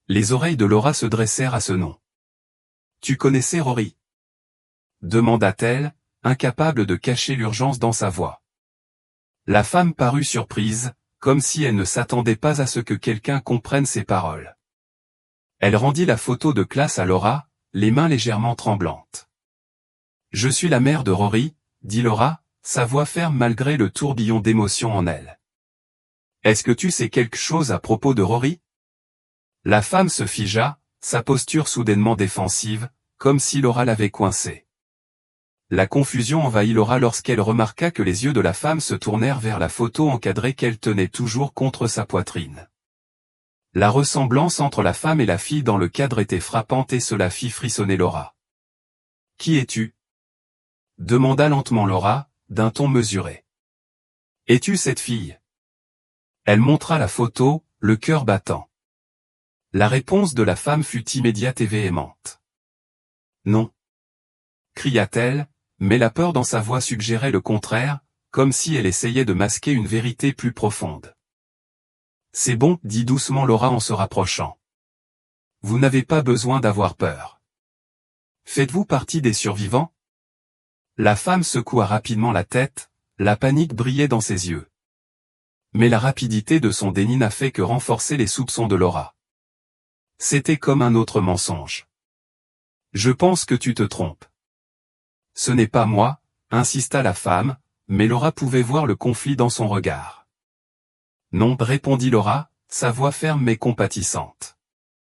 Les oreilles de Laura se dressèrent à ce nom. « Tu connaissais Rory ?» demanda-t-elle, incapable de cacher l'urgence dans sa voix. La femme parut surprise, comme si elle ne s'attendait pas à ce que quelqu'un comprenne ses paroles. Elle rendit la photo de classe à Laura, les mains légèrement tremblantes. « Je suis la mère de Rory, » dit Laura, sa voix ferme malgré le tourbillon d'émotion en elle. « Est-ce que tu sais quelque chose à propos de Rory ?» La femme se figea, sa posture soudainement défensive, comme si Laura l'avait coincée. La confusion envahit Laura lorsqu'elle remarqua que les yeux de la femme se tournèrent vers la photo encadrée qu'elle tenait toujours contre sa poitrine. La ressemblance entre la femme et la fille dans le cadre était frappante et cela fit frissonner Laura. « Qui es-tu » demanda lentement Laura, d'un ton mesuré. « Es-tu cette fille ?» Elle montra la photo, le cœur battant. La réponse de la femme fut immédiate et véhémente. « Non » cria-t-elle, mais la peur dans sa voix suggérait le contraire, comme si elle essayait de masquer une vérité plus profonde. « C'est bon, » dit doucement Laura en se rapprochant. « Vous n'avez pas besoin d'avoir peur. Faites-vous partie des survivants ?» La femme secoua rapidement la tête, la panique brillait dans ses yeux. Mais la rapidité de son déni n'a fait que renforcer les soupçons de Laura. C'était comme un autre mensonge. « Je pense que tu te trompes. » « Ce n'est pas moi, » insista la femme, mais Laura pouvait voir le conflit dans son regard. « Non, » répondit Laura, sa voix ferme mais compatissante.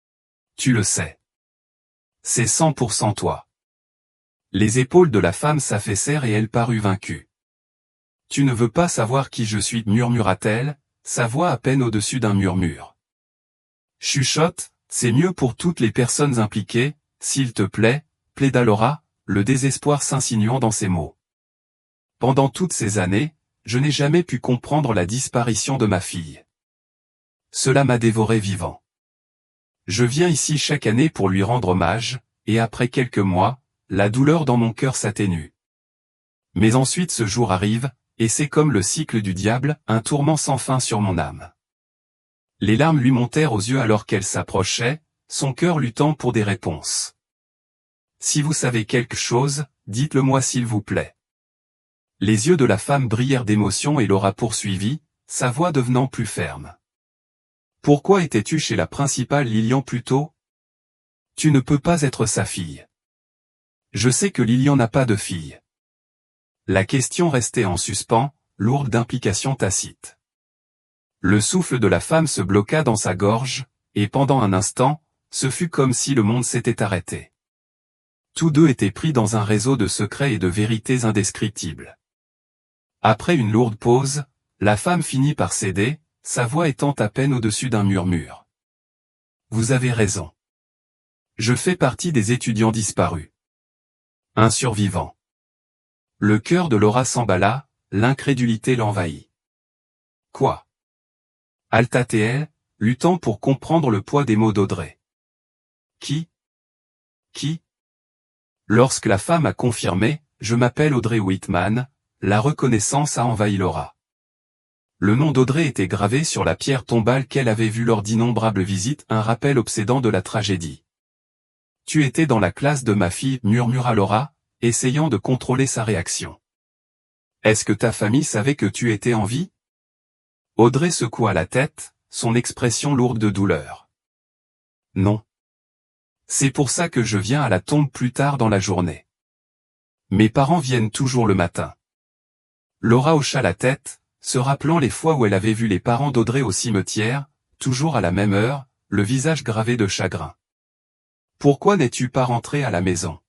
« Tu le sais. C'est 100% toi. » Les épaules de la femme s'affaissèrent et elle parut vaincue. « Tu ne veux pas savoir qui je suis, » murmura-t-elle, sa voix à peine au-dessus d'un murmure. « Chuchote, c'est mieux pour toutes les personnes impliquées, s'il te plaît, » plaida Laura, le désespoir s'insinuant dans ses mots. « Pendant toutes ces années, je n'ai jamais pu comprendre la disparition de ma fille. Cela m'a dévoré vivant. Je viens ici chaque année pour lui rendre hommage, et après quelques mois, la douleur dans mon cœur s'atténue. Mais ensuite ce jour arrive, et c'est comme le cycle du diable, un tourment sans fin sur mon âme. » Les larmes lui montèrent aux yeux alors qu'elle s'approchait, son cœur luttant pour des réponses. « Si vous savez quelque chose, dites-le-moi s'il vous plaît. » Les yeux de la femme brillèrent d'émotion et Laura poursuivit, sa voix devenant plus ferme. « Pourquoi étais-tu chez la principale Lilian plus tôt ? Tu ne peux pas être sa fille. Je sais que Lilian n'a pas de fille. » La question restait en suspens, lourde d'implications tacites. Le souffle de la femme se bloqua dans sa gorge, et pendant un instant, ce fut comme si le monde s'était arrêté. Tous deux étaient pris dans un réseau de secrets et de vérités indescriptibles. Après une lourde pause, la femme finit par céder, sa voix étant à peine au-dessus d'un murmure. « Vous avez raison. Je fais partie des étudiants disparus. Un survivant. » Le cœur de Laura s'emballa, l'incrédulité l'envahit. « Quoi ?» Alta-t-elle, luttant pour comprendre le poids des mots d'Audrey. « Qui ? Lorsque la femme a confirmé, « Je m'appelle Audrey Whitman », la reconnaissance a envahi Laura. Le nom d'Audrey était gravé sur la pierre tombale qu'elle avait vue lors d'innombrables visites, un rappel obsédant de la tragédie. « Tu étais dans la classe de ma fille, » murmura Laura, essayant de contrôler sa réaction. « Est-ce que ta famille savait que tu étais en vie ?» Audrey secoua la tête, son expression lourde de douleur. « Non. C'est pour ça que je viens à la tombe plus tard dans la journée. Mes parents viennent toujours le matin. » Laura hocha la tête, se rappelant les fois où elle avait vu les parents d'Audrey au cimetière, toujours à la même heure, le visage gravé de chagrin. « Pourquoi n'es-tu pas rentré à la maison ?»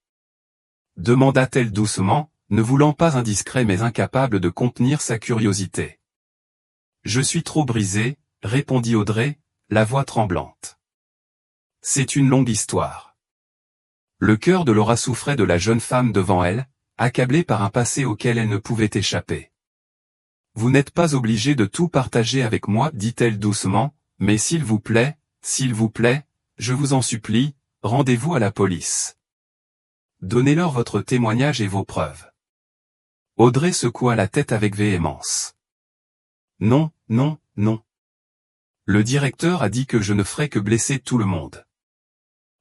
demanda-t-elle doucement, ne voulant pas indiscret mais incapable de contenir sa curiosité. « Je suis trop brisée, » répondit Audrey, la voix tremblante. C'est une longue histoire. Le cœur de Laura souffrait de la jeune femme devant elle, accablée par un passé auquel elle ne pouvait échapper. « Vous n'êtes pas obligé de tout partager avec moi, dit-elle doucement, mais s'il vous plaît, je vous en supplie, rendez-vous à la police. Donnez-leur votre témoignage et vos preuves. » Audrey secoua la tête avec véhémence. « Non, non, non. Le directeur a dit que je ne ferais que blesser tout le monde.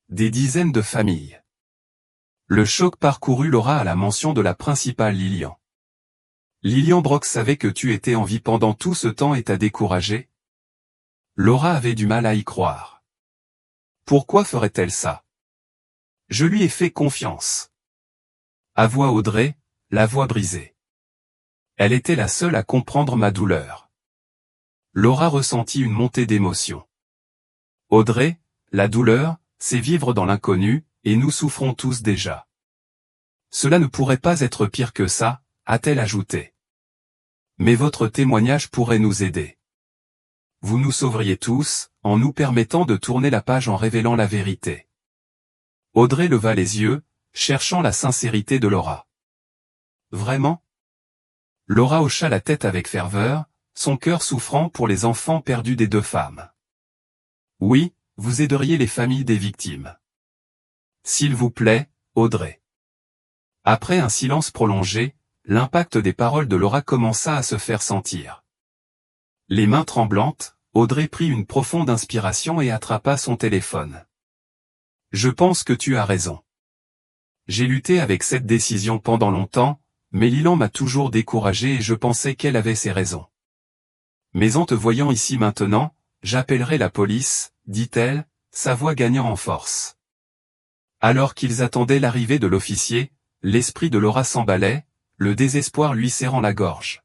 Des dizaines de familles. » Le choc parcourut Laura à la mention de la principale Lilian. « Lilian Brock savait que tu étais en vie pendant tout ce temps et t'a découragé ?» Laura avait du mal à y croire. Pourquoi ferait-elle ça? Je lui ai fait confiance. Avoua Audrey, la voix brisée. Elle était la seule à comprendre ma douleur. Laura ressentit une montée d'émotion. Audrey, la douleur, c'est vivre dans l'inconnu, et nous souffrons tous déjà. Cela ne pourrait pas être pire que ça, a-t-elle ajouté. Mais votre témoignage pourrait nous aider. Vous nous sauveriez tous, en nous permettant de tourner la page en révélant la vérité. Audrey leva les yeux, cherchant la sincérité de Laura. Vraiment? Laura hocha la tête avec ferveur, son cœur souffrant pour les enfants perdus des deux femmes. Oui, vous aideriez les familles des victimes. S'il vous plaît, Audrey. Après un silence prolongé, l'impact des paroles de Laura commença à se faire sentir. Les mains tremblantes, Audrey prit une profonde inspiration et attrapa son téléphone. Je pense que tu as raison. J'ai lutté avec cette décision pendant longtemps, mais Lilian m'a toujours découragé et je pensais qu'elle avait ses raisons. Mais en te voyant ici maintenant, j'appellerai la police, dit-elle, sa voix gagnant en force. Alors qu'ils attendaient l'arrivée de l'officier, l'esprit de Laura s'emballait, le désespoir lui serrant la gorge.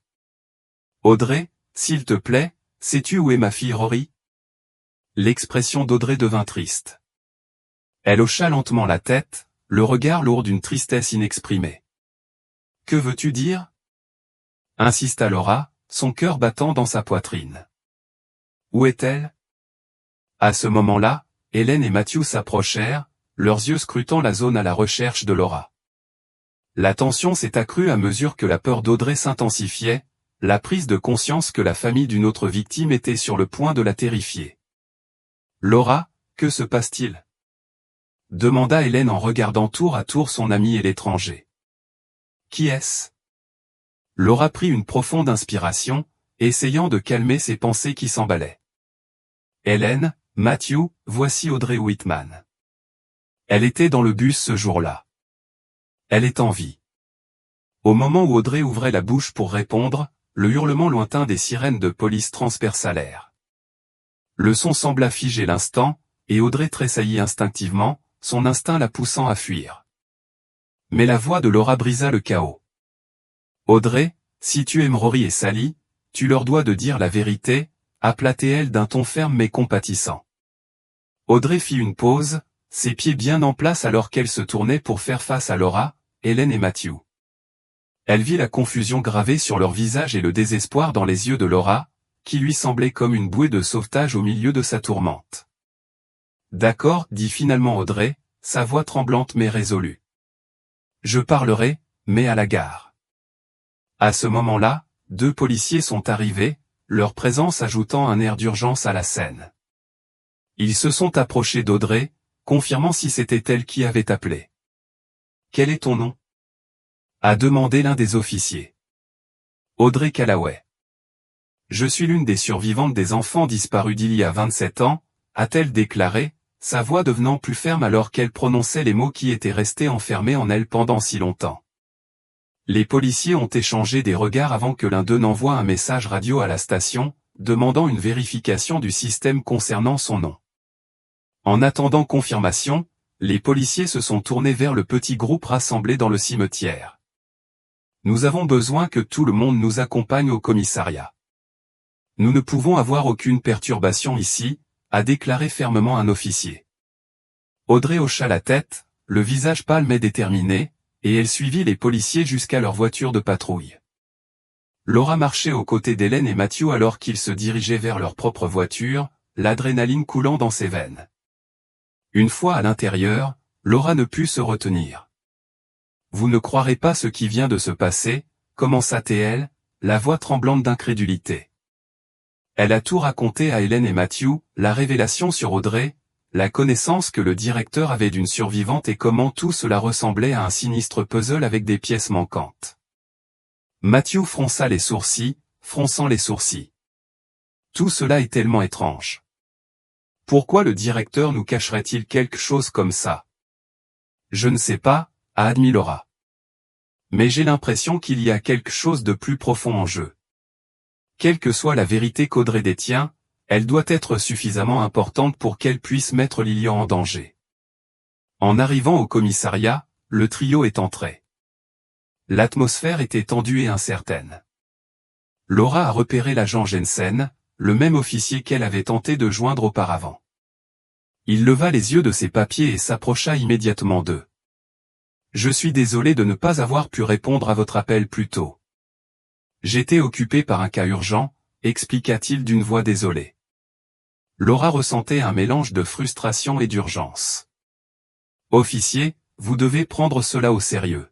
Audrey, s'il te plaît, sais-tu où est ma fille Rory? L'expression d'Audrey devint triste. Elle hocha lentement la tête, le regard lourd d'une tristesse inexprimée. Que veux-tu dire? Insista Laura, son cœur battant dans sa poitrine. Où est-elle? À ce moment-là, Hélène et Matthew s'approchèrent, leurs yeux scrutant la zone à la recherche de Laura. La tension s'est accrue à mesure que la peur d'Audrey s'intensifiait, la prise de conscience que la famille d'une autre victime était sur le point de la terrifier. Laura, que se passe-t-il? Demanda Hélène en regardant tour à tour son ami et l'étranger. Qui est-ce? Laura prit une profonde inspiration, essayant de calmer ses pensées qui s'emballaient. Hélène, Matthew, voici Audrey Whitman. Elle était dans le bus ce jour-là. Elle est en vie. Au moment où Audrey ouvrait la bouche pour répondre, le hurlement lointain des sirènes de police transperça l'air. Le son sembla figer l'instant, et Audrey tressaillit instinctivement, son instinct la poussant à fuir. Mais la voix de Laura brisa le chaos. Audrey, si tu aimes Rory et Sally, tu leur dois de dire la vérité, appela-t-elle d'un ton ferme mais compatissant. Audrey fit une pause, ses pieds bien en place alors qu'elle se tournait pour faire face à Laura, Hélène et Matthew. Elle vit la confusion gravée sur leur visage et le désespoir dans les yeux de Laura, qui lui semblait comme une bouée de sauvetage au milieu de sa tourmente. D'accord, dit finalement Audrey, sa voix tremblante mais résolue. Je parlerai, mais à la gare. À ce moment-là, 2 policiers sont arrivés, leur présence ajoutant un air d'urgence à la scène. Ils se sont approchés d'Audrey, confirmant si c'était elle qui avait appelé. Quel est ton nom? A demandé l'un des officiers. Audrey Callaway. Je suis l'une des survivantes des enfants disparus d'il y a 27 ans, a-t-elle déclaré, sa voix devenant plus ferme alors qu'elle prononçait les mots qui étaient restés enfermés en elle pendant si longtemps. Les policiers ont échangé des regards avant que l'un d'eux n'envoie un message radio à la station, demandant une vérification du système concernant son nom. En attendant confirmation, les policiers se sont tournés vers le petit groupe rassemblé dans le cimetière. Nous avons besoin que tout le monde nous accompagne au commissariat. Nous ne pouvons avoir aucune perturbation ici, a déclaré fermement un officier. Audrey hocha la tête, le visage pâle mais déterminé, et elle suivit les policiers jusqu'à leur voiture de patrouille. Laura marchait aux côtés d'Hélène et Matthew alors qu'ils se dirigeaient vers leur propre voiture, l'adrénaline coulant dans ses veines. Une fois à l'intérieur, Laura ne put se retenir. « Vous ne croirez pas ce qui vient de se passer », commença-t-elle, la voix tremblante d'incrédulité. Elle a tout raconté à Hélène et Matthew, la révélation sur Audrey, la connaissance que le directeur avait d'une survivante et comment tout cela ressemblait à un sinistre puzzle avec des pièces manquantes. Matthew fronça les sourcils, fronçant les sourcils. Tout cela est tellement étrange. Pourquoi le directeur nous cacherait-il quelque chose comme ça? Je ne sais pas, a admis Laura. Mais j'ai l'impression qu'il y a quelque chose de plus profond en jeu. Quelle que soit la vérité qu'Audrey détient, elle doit être suffisamment importante pour qu'elle puisse mettre Lilian en danger. En arrivant au commissariat, le trio est entré. L'atmosphère était tendue et incertaine. Laura a repéré l'agent Jensen, le même officier qu'elle avait tenté de joindre auparavant. Il leva les yeux de ses papiers et s'approcha immédiatement d'eux. « Je suis désolé de ne pas avoir pu répondre à votre appel plus tôt. J'étais occupé par un cas urgent, expliqua-t-il d'une voix désolée. Laura ressentait un mélange de frustration et d'urgence. « Officier, vous devez prendre cela au sérieux. »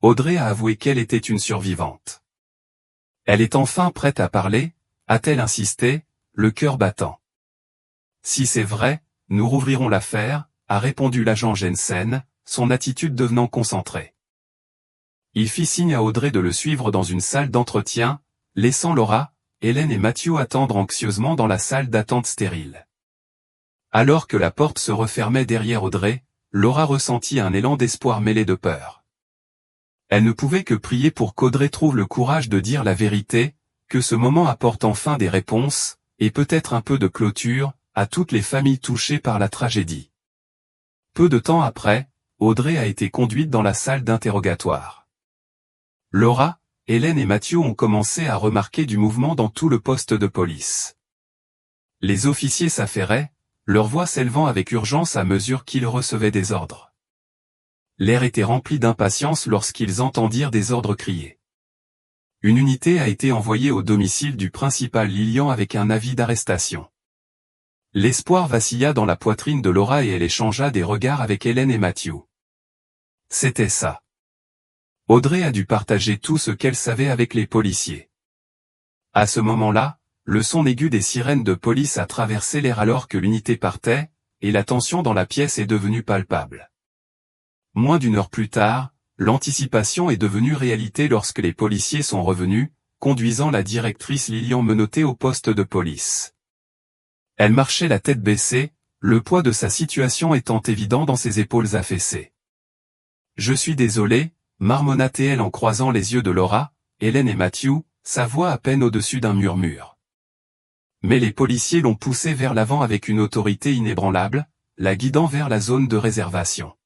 Audrey a avoué qu'elle était une survivante. Elle est enfin prête à parler, a-t-elle insisté, le cœur battant. Si c'est vrai, nous rouvrirons l'affaire, a répondu l'agent Jensen, son attitude devenant concentrée. Il fit signe à Audrey de le suivre dans une salle d'entretien, laissant Laura, Hélène et Matthew attendre anxieusement dans la salle d'attente stérile. Alors que la porte se refermait derrière Audrey, Laura ressentit un élan d'espoir mêlé de peur. Elle ne pouvait que prier pour qu'Audrey trouve le courage de dire la vérité, que ce moment apporte enfin des réponses, et peut-être un peu de clôture, à toutes les familles touchées par la tragédie. Peu de temps après, Audrey a été conduite dans la salle d'interrogatoire. Laura, Hélène et Matthew ont commencé à remarquer du mouvement dans tout le poste de police. Les officiers s'affairaient, leur voix s'élevant avec urgence à mesure qu'ils recevaient des ordres. L'air était rempli d'impatience lorsqu'ils entendirent des ordres criés. Une unité a été envoyée au domicile du principal Lilian avec un avis d'arrestation. L'espoir vacilla dans la poitrine de Laura et elle échangea des regards avec Hélène et Matthew. C'était ça. Audrey a dû partager tout ce qu'elle savait avec les policiers. À ce moment-là, le son aigu des sirènes de police a traversé l'air alors que l'unité partait, et la tension dans la pièce est devenue palpable. Moins d'une heure plus tard, l'anticipation est devenue réalité lorsque les policiers sont revenus, conduisant la directrice Lilian menottée au poste de police. Elle marchait la tête baissée, le poids de sa situation étant évident dans ses épaules affaissées. « Je suis désolé, marmonna-t-elle en croisant les yeux de Laura, Hélène et Matthew, sa voix à peine au-dessus d'un murmure. Mais les policiers l'ont poussée vers l'avant avec une autorité inébranlable, la guidant vers la zone de réservation.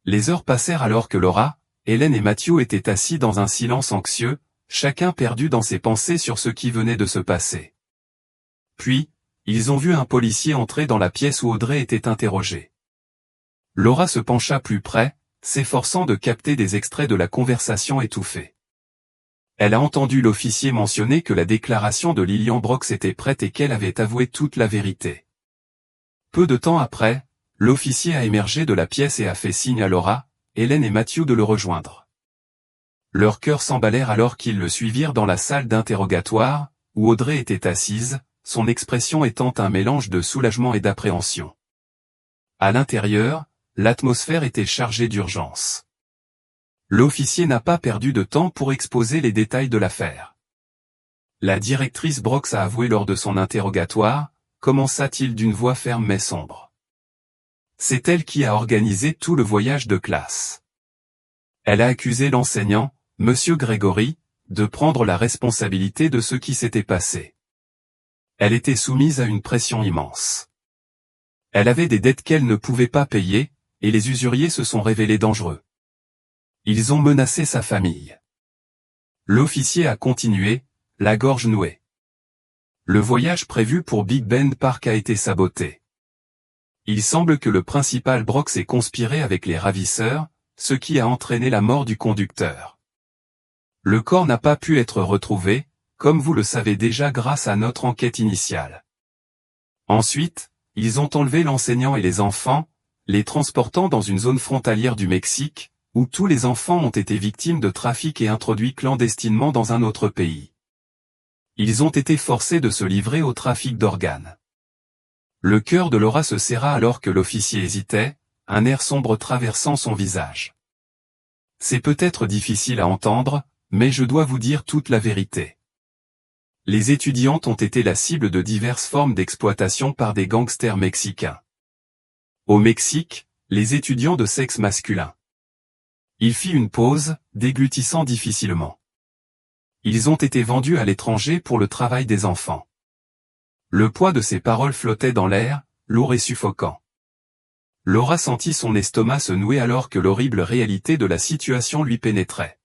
Les heures passèrent alors que Laura, Hélène et Matthew étaient assis dans un silence anxieux, chacun perdu dans ses pensées sur ce qui venait de se passer. Puis, ils ont vu un policier entrer dans la pièce où Audrey était interrogée. Laura se pencha plus près, s'efforçant de capter des extraits de la conversation étouffée. Elle a entendu l'officier mentionner que la déclaration de Lilian Brox était prête et qu'elle avait avoué toute la vérité. Peu de temps après, l'officier a émergé de la pièce et a fait signe à Laura, Hélène et Matthew de le rejoindre. Leurs cœurs s'emballèrent alors qu'ils le suivirent dans la salle d'interrogatoire, où Audrey était assise, son expression étant un mélange de soulagement et d'appréhension. À l'intérieur, l'atmosphère était chargée d'urgence. L'officier n'a pas perdu de temps pour exposer les détails de l'affaire. La directrice Brox a avoué lors de son interrogatoire, commença-t-il d'une voix ferme mais sombre. C'est elle qui a organisé tout le voyage de classe. Elle a accusé l'enseignant, Monsieur Gregory, de prendre la responsabilité de ce qui s'était passé. Elle était soumise à une pression immense. Elle avait des dettes qu'elle ne pouvait pas payer, et les usuriers se sont révélés dangereux. Ils ont menacé sa famille. L'officier a continué, la gorge nouée. Le voyage prévu pour Big Bend Park a été saboté. Il semble que le principal Brox ait conspiré avec les ravisseurs, ce qui a entraîné la mort du conducteur. Le corps n'a pas pu être retrouvé, comme vous le savez déjà grâce à notre enquête initiale. Ensuite, ils ont enlevé l'enseignant et les enfants, les transportant dans une zone frontalière du Mexique, où tous les enfants ont été victimes de trafic et introduits clandestinement dans un autre pays. Ils ont été forcés de se livrer au trafic d'organes. Le cœur de Laura se serra alors que l'officier hésitait, un air sombre traversant son visage. C'est peut-être difficile à entendre, mais je dois vous dire toute la vérité. Les étudiantes ont été la cible de diverses formes d'exploitation par des gangsters mexicains. Au Mexique, les étudiants de sexe masculin. Il fit une pause, déglutissant difficilement. Ils ont été vendus à l'étranger pour le travail des enfants. Le poids de ses paroles flottait dans l'air, lourd et suffocant. Laura sentit son estomac se nouer alors que l'horrible réalité de la situation lui pénétrait.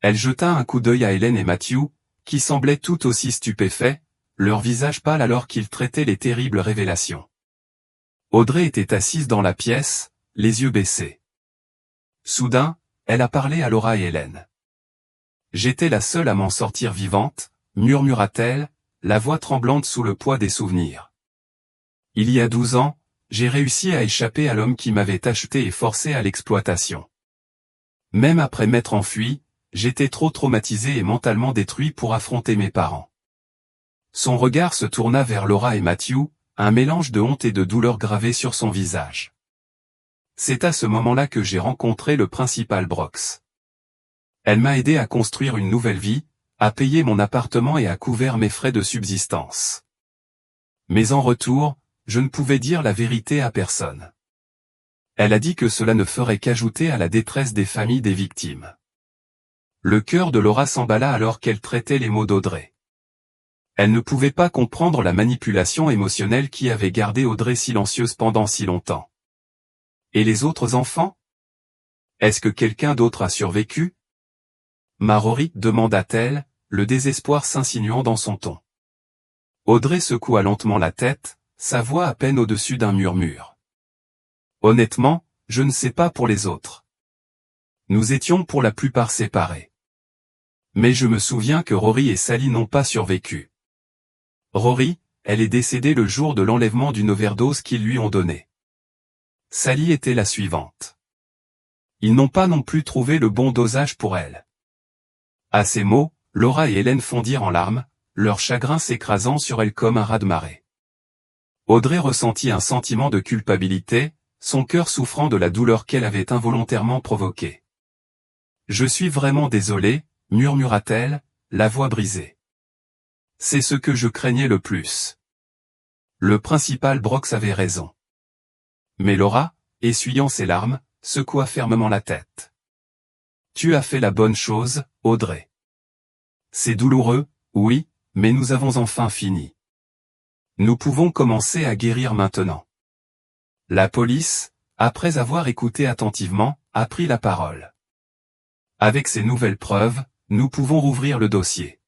Elle jeta un coup d'œil à Hélène et Matthew, qui semblaient tout aussi stupéfaits, leur visage pâle alors qu'ils traitaient les terribles révélations. Audrey était assise dans la pièce, les yeux baissés. Soudain, elle a parlé à Laura et Hélène. « J'étais la seule à m'en sortir vivante », murmura-t-elle, la voix tremblante sous le poids des souvenirs. « Il y a 12 ans, j'ai réussi à échapper à l'homme qui m'avait acheté et forcé à l'exploitation. Même après m'être enfui, j'étais trop traumatisé et mentalement détruit pour affronter mes parents. » Son regard se tourna vers Laura et Matthew, un mélange de honte et de douleur gravé sur son visage. C'est à ce moment-là que j'ai rencontré le principal Brox. Elle m'a aidé à construire une nouvelle vie, à payer mon appartement et à couvrir mes frais de subsistance. Mais en retour, je ne pouvais dire la vérité à personne. Elle a dit que cela ne ferait qu'ajouter à la détresse des familles des victimes. Le cœur de Laura s'emballa alors qu'elle traitait les mots d'Audrey. Elle ne pouvait pas comprendre la manipulation émotionnelle qui avait gardé Audrey silencieuse pendant si longtemps. Et les autres enfants? Est-ce que quelqu'un d'autre a survécu? Marjorie, demanda-t-elle, le désespoir s'insinuant dans son ton. Audrey secoua lentement la tête, sa voix à peine au-dessus d'un murmure. Honnêtement, je ne sais pas pour les autres. Nous étions pour la plupart séparés. Mais je me souviens que Rory et Sally n'ont pas survécu. Rory, elle est décédée le jour de l'enlèvement d'une overdose qu'ils lui ont donnée. Sally était la suivante. Ils n'ont pas non plus trouvé le bon dosage pour elle. À ces mots, Laura et Hélène fondirent en larmes, leur chagrin s'écrasant sur elle comme un raz-de-marée. Audrey ressentit un sentiment de culpabilité, son cœur souffrant de la douleur qu'elle avait involontairement provoquée. « Je suis vraiment désolée, » murmura-t-elle, la voix brisée. « C'est ce que je craignais le plus. » Le principal Brox avait raison. Mais Laura, essuyant ses larmes, secoua fermement la tête. « Tu as fait la bonne chose, Audrey. C'est douloureux, oui, mais nous avons enfin fini. Nous pouvons commencer à guérir maintenant. » La police, après avoir écouté attentivement, a pris la parole. « Avec ces nouvelles preuves, nous pouvons rouvrir le dossier.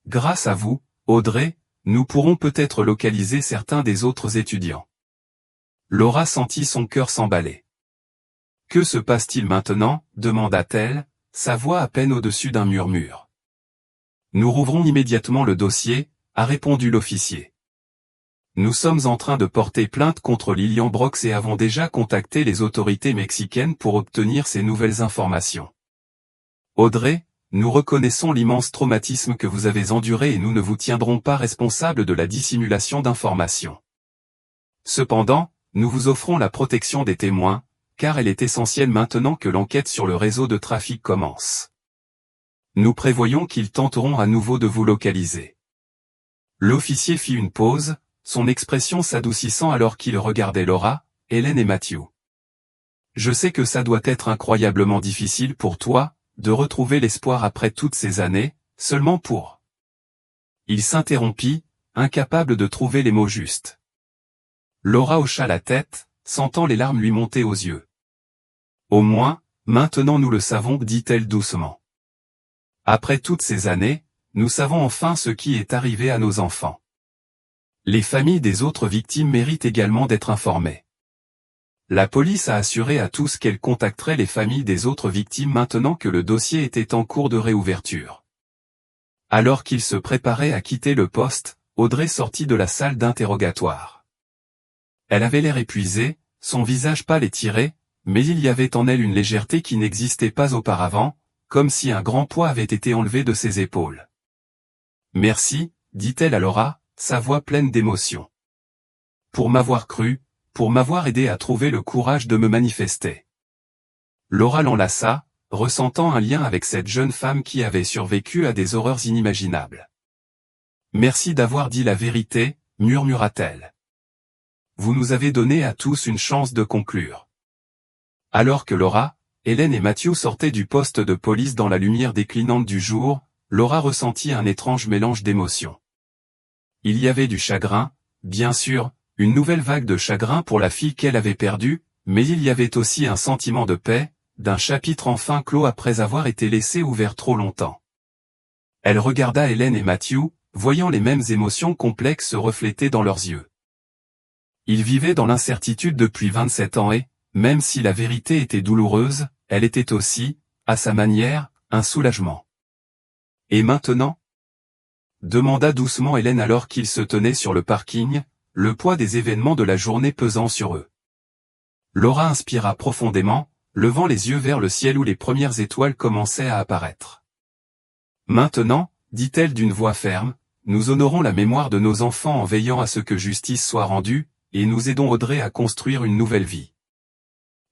Grâce à vous, Audrey, nous pourrons peut-être localiser certains des autres étudiants. » Laura sentit son cœur s'emballer. « Que se passe-t-il maintenant ?» demanda-t-elle, sa voix à peine au-dessus d'un murmure. « Nous rouvrons immédiatement le dossier, » a répondu l'officier. « Nous sommes en train de porter plainte contre Lillian Brox et avons déjà contacté les autorités mexicaines pour obtenir ces nouvelles informations. Audrey, nous reconnaissons l'immense traumatisme que vous avez enduré et nous ne vous tiendrons pas responsable de la dissimulation d'informations. Cependant, nous vous offrons la protection des témoins, car elle est essentielle maintenant que l'enquête sur le réseau de trafic commence. Nous prévoyons qu'ils tenteront à nouveau de vous localiser. » L'officier fit une pause, son expression s'adoucissant alors qu'il regardait Laura, Hélène et Matthew. « Je sais que ça doit être incroyablement difficile pour toi, de retrouver l'espoir après toutes ces années, seulement pour... » Il s'interrompit, incapable de trouver les mots justes. Laura hocha la tête, sentant les larmes lui monter aux yeux. « Au moins, maintenant nous le savons, dit-elle doucement. Après toutes ces années, nous savons enfin ce qui est arrivé à nos enfants. Les familles des autres victimes méritent également d'être informées. La police a assuré à tous qu'elle contacterait les familles des autres victimes maintenant que le dossier était en cours de réouverture. Alors qu'il se préparait à quitter le poste, Audrey sortit de la salle d'interrogatoire. Elle avait l'air épuisée, son visage pâle et tiré, mais il y avait en elle une légèreté qui n'existait pas auparavant, comme si un grand poids avait été enlevé de ses épaules. « Merci, dit-elle à Laura, sa voix pleine d'émotion. Pour m'avoir cru, pour m'avoir aidé à trouver le courage de me manifester. » Laura l'enlaça, ressentant un lien avec cette jeune femme qui avait survécu à des horreurs inimaginables. « Merci d'avoir dit la vérité, murmura-t-elle. Vous nous avez donné à tous une chance de conclure. » Alors que Laura, Hélène et Mathieu sortaient du poste de police dans la lumière déclinante du jour, Laura ressentit un étrange mélange d'émotions. Il y avait du chagrin, bien sûr, une nouvelle vague de chagrin pour la fille qu'elle avait perdue, mais il y avait aussi un sentiment de paix, d'un chapitre enfin clos après avoir été laissé ouvert trop longtemps. Elle regarda Hélène et Mathieu, voyant les mêmes émotions complexes se refléter dans leurs yeux. Ils vivaient dans l'incertitude depuis 27 ans et, même si la vérité était douloureuse, elle était aussi, à sa manière, un soulagement. « Et maintenant ?» demanda doucement Hélène alors qu'ils se tenaient sur le parking, le poids des événements de la journée pesant sur eux. Laura inspira profondément, levant les yeux vers le ciel où les premières étoiles commençaient à apparaître. « Maintenant, dit-elle d'une voix ferme, nous honorons la mémoire de nos enfants en veillant à ce que justice soit rendue, et nous aidons Audrey à construire une nouvelle vie.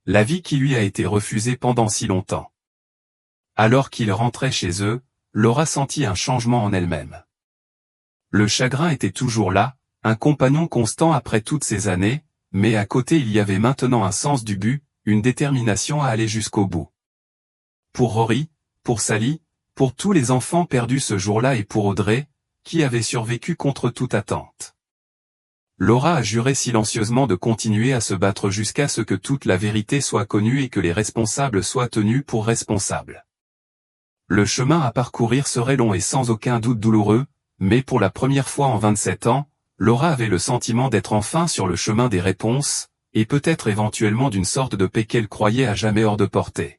La vie qui lui a été refusée pendant si longtemps. » Alors qu'ils rentraient chez eux, Laura sentit un changement en elle-même. Le chagrin était toujours là, un compagnon constant après toutes ces années, mais à côté il y avait maintenant un sens du but, une détermination à aller jusqu'au bout. Pour Rory, pour Sally, pour tous les enfants perdus ce jour-là et pour Audrey, qui avait survécu contre toute attente. Laura a juré silencieusement de continuer à se battre jusqu'à ce que toute la vérité soit connue et que les responsables soient tenus pour responsables. Le chemin à parcourir serait long et sans aucun doute douloureux, mais pour la première fois en 27 ans, Laura avait le sentiment d'être enfin sur le chemin des réponses, et peut-être éventuellement d'une sorte de paix qu'elle croyait à jamais hors de portée.